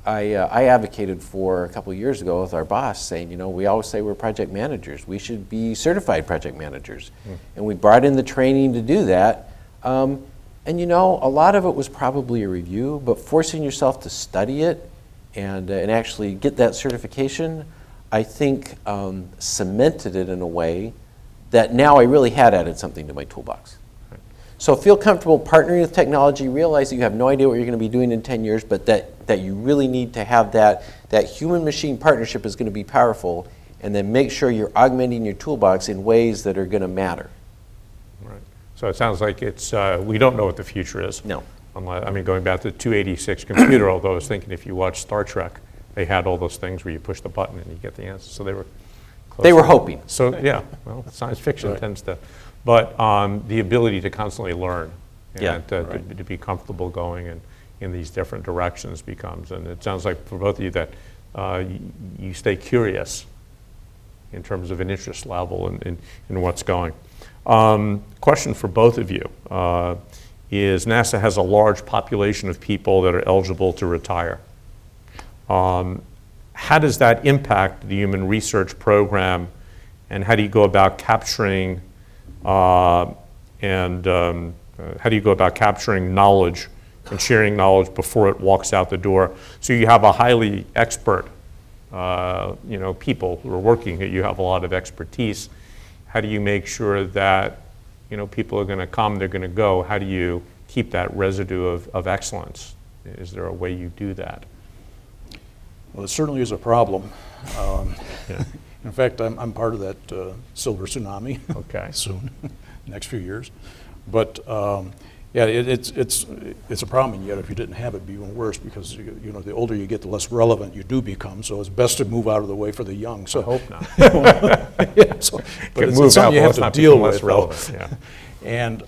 I advocated for a couple of years ago with our boss saying, you know, we always say we're project managers. We should be certified project managers. And we brought in the training to do that. And you know, a lot of it was probably a review, but forcing yourself to study it and actually get that certification, I think cemented it in a way that now I really had added something to my toolbox. So feel comfortable partnering with technology, realize that you have no idea what you're going to be doing in 10 years, but that you really need to have that human-machine partnership is going to be powerful, and then make sure you're augmenting your toolbox in ways that are going to matter. Right. So it sounds like it's, we don't know what the future is. No. Unless, I mean, going back to the 286 computer, although I was thinking if you watch Star Trek, they had all those things where you push the button and you get the answer. So they were close. They were hoping. So yeah, well, science fiction tends to, but the ability to constantly learn and to be comfortable going in these different directions becomes, and it sounds like for both of you that you stay curious in terms of an interest level in what's going. Question for both of you is NASA has a large population of people that are eligible to retire. How does that impact the human research program, and how do you go about capturing how do you go about capturing knowledge and sharing knowledge before it walks out the door? So you have a highly expert, people who are working here. You have a lot of expertise. How do you make sure that people are going to come, they're going to go? How do you keep that residue of excellence? Is there a way you do that? Well, it certainly is a problem. In fact, I'm part of that silver tsunaami. Okay. Soon, next few years. But yeah, it's a problem, and yet if you didn't have it, it'd be even worse, because the older you get, the less relevant you do become. So it's best to move out of the way for the young. So I hope not. yeah, so, but it's something you have to deal with. Relevant, yeah. And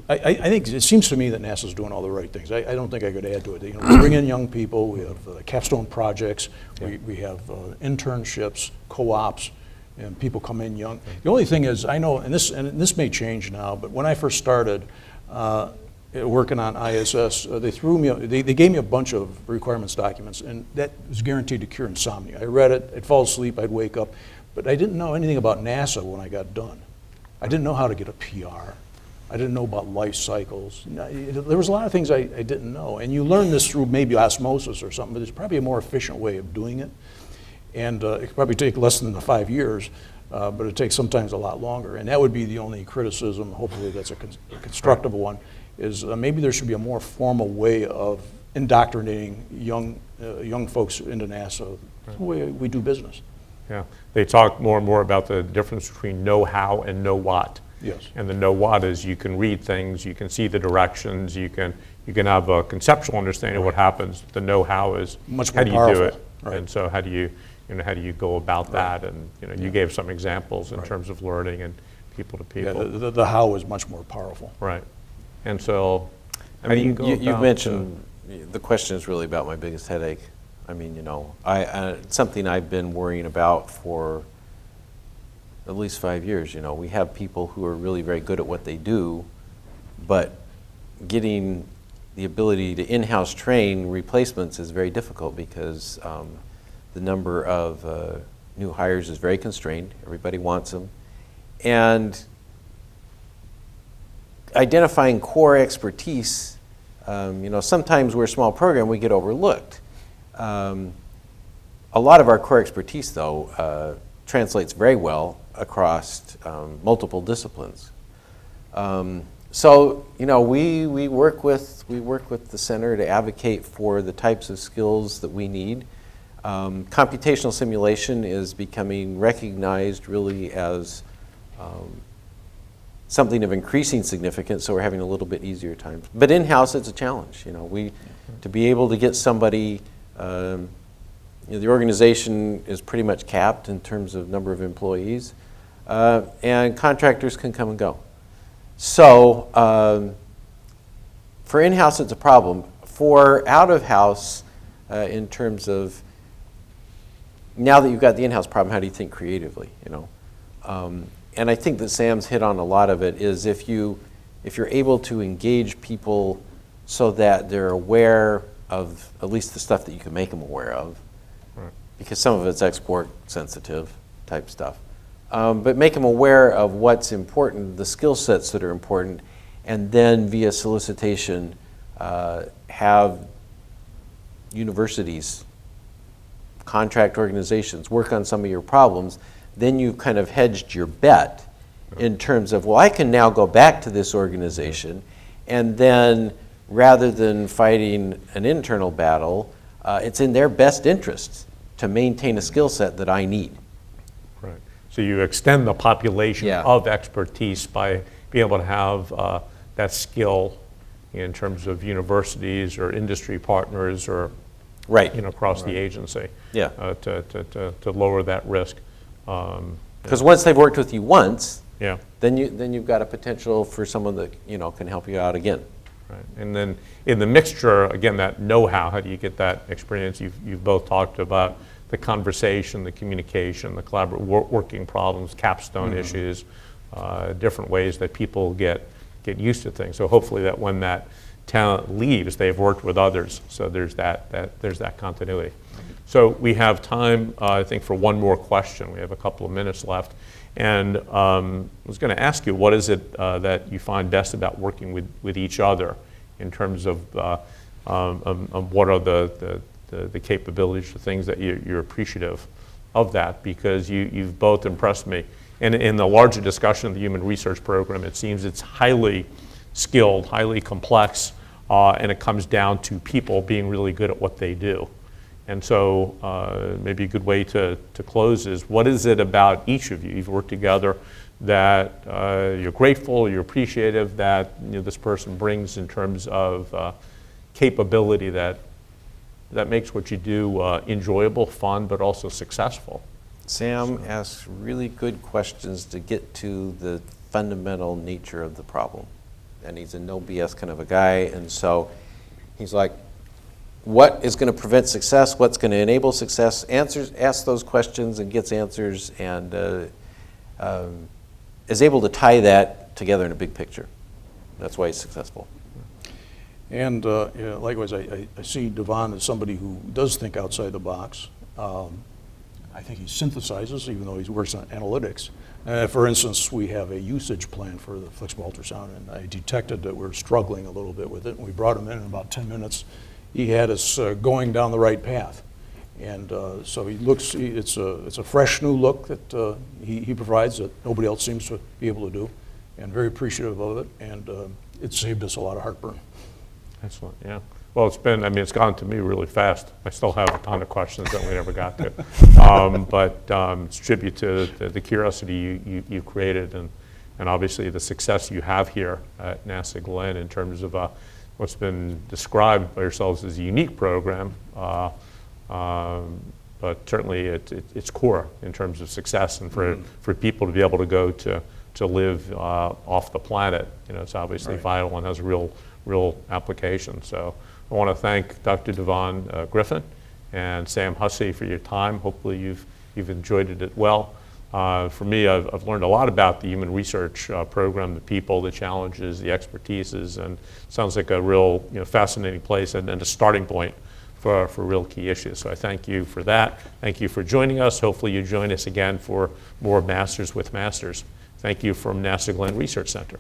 I think it seems to me that NASA's doing all the right things. I don't think I could add to it. We bring in young people. We have capstone projects. We have internships, co-ops, and people come in young. The only thing is, I know, and this may change now, but when I first started working on ISS, they gave me a bunch of requirements documents, and that was guaranteed to cure insomnia. I read it, I'd fall asleep, I'd wake up, but I didn't know anything about NASA when I got done. I didn't know how to get a PR. I didn't know about life cycles. There was a lot of things I didn't know, and you learn this through maybe osmosis or something, but there's probably a more efficient way of doing it. And it could probably take less than the 5 years, but it takes sometimes a lot longer. And that would be the only criticism, hopefully that's a constructive one, is maybe there should be a more formal way of indoctrinating young folks into NASA. That's the way we do business. Yeah, they talk more and more about the difference between know-how and know-what. Yes. And the know-what is you can read things, you can see the directions, you can have a conceptual understanding of what happens. The know-how is Much how more do you powerful. do it, Right. and so how do you go about that? And you gave some examples in terms of learning and people to people. Yeah, the how is much more powerful. Right. And so, I how do you mean, go you've about, mentioned, the question is really about my biggest headache. I mean, it's something I've been worrying about for at least 5 years. We have people who are really very good at what they do, but getting the ability to in-house train replacements is very difficult because the number of new hires is very constrained. Everybody wants them. And identifying core expertise, sometimes we're a small program, we get overlooked. A lot of our core expertise, though, translates very well across multiple disciplines. So we work with the center to advocate for the types of skills that we need. Computational simulation is becoming recognized really as something of increasing significance, so we're having a little bit easier times. But in-house, it's a challenge. To be able to get somebody. The organization is pretty much capped in terms of number of employees, and contractors can come and go. So for in-house, it's a problem. For out-of-house, in terms of now that you've got the in-house problem, how do you think creatively? And I think that Sam's hit on a lot of it. Is if you're able to engage people so that they're aware of at least the stuff that you can make them aware of, right. Because some of it's export sensitive type stuff. But make them aware of what's important, the skill sets that are important, and then via solicitation have universities, contract organizations work on some of your problems. Then you've kind of hedged your bet in terms of, well, I can now go back to this organization, and then rather than fighting an internal battle, it's in their best interest to maintain a skill set that I need. Right. So you extend the population of expertise by being able to have that skill in terms of universities or industry partners or across the agency to lower that risk. Because once they've worked with you once, then you've got a potential for someone that can help you out again. Right. And then in the mixture, again, that know-how, how do you get that experience? You've both talked about the conversation, the communication, the collaborative working problems, capstone issues, different ways that people get used to things. So hopefully that when that talent leaves, they've worked with others. So there's that continuity. So we have time, I think, for one more question. We have a couple of minutes left. And I was going to ask you, what is it that you find best about working with each other in terms of what are the capabilities, the things that you're appreciative of that? Because you've both impressed me. And in the larger discussion of the Human Research Program, it seems it's highly skilled, highly complex, and it comes down to people being really good at what they do. And so maybe a good way to close is, what is it about each of you, you've worked together, that you're grateful, you're appreciative that this person brings in terms of capability that makes what you do enjoyable, fun, but also successful? Sam asks really good questions to get to the fundamental nature of the problem. And he's a no BS kind of a guy, and so he's like, what is going to prevent success? What's going to enable success? Asks those questions and gets answers, and is able to tie that together in a big picture. That's why he's successful. And likewise, I see DeVon as somebody who does think outside the box. I think he synthesizes, even though he works on analytics. For instance, we have a usage plan for the flexible ultrasound, and I detected that we're struggling a little bit with it. And we brought him in about 10 minutes. He had us going down the right path. And so he looks, it's a fresh new look that he provides that nobody else seems to be able to do, and very appreciative of it. And it saved us a lot of heartburn. Excellent, yeah. Well, it's gone to me really fast. I still have a ton of questions that we never got to. But it's a tribute to the curiosity you created and obviously the success you have here at NASA Glenn in terms of what's been described by yourselves as a unique program, but certainly it's core in terms of success and for people to be able to go to live off the planet. It's obviously vital and has a real application. So I want to thank Dr. DeVon Griffin and Sam Hussey for your time. Hopefully you've enjoyed it well. For me, I've learned a lot about the human research program, the people, the challenges, the expertises, and it sounds like a real fascinating place and a starting point for real key issues. So I thank you for that. Thank you for joining us. Hopefully you join us again for more Masters with Masters. Thank you from NASA Glenn Research Center.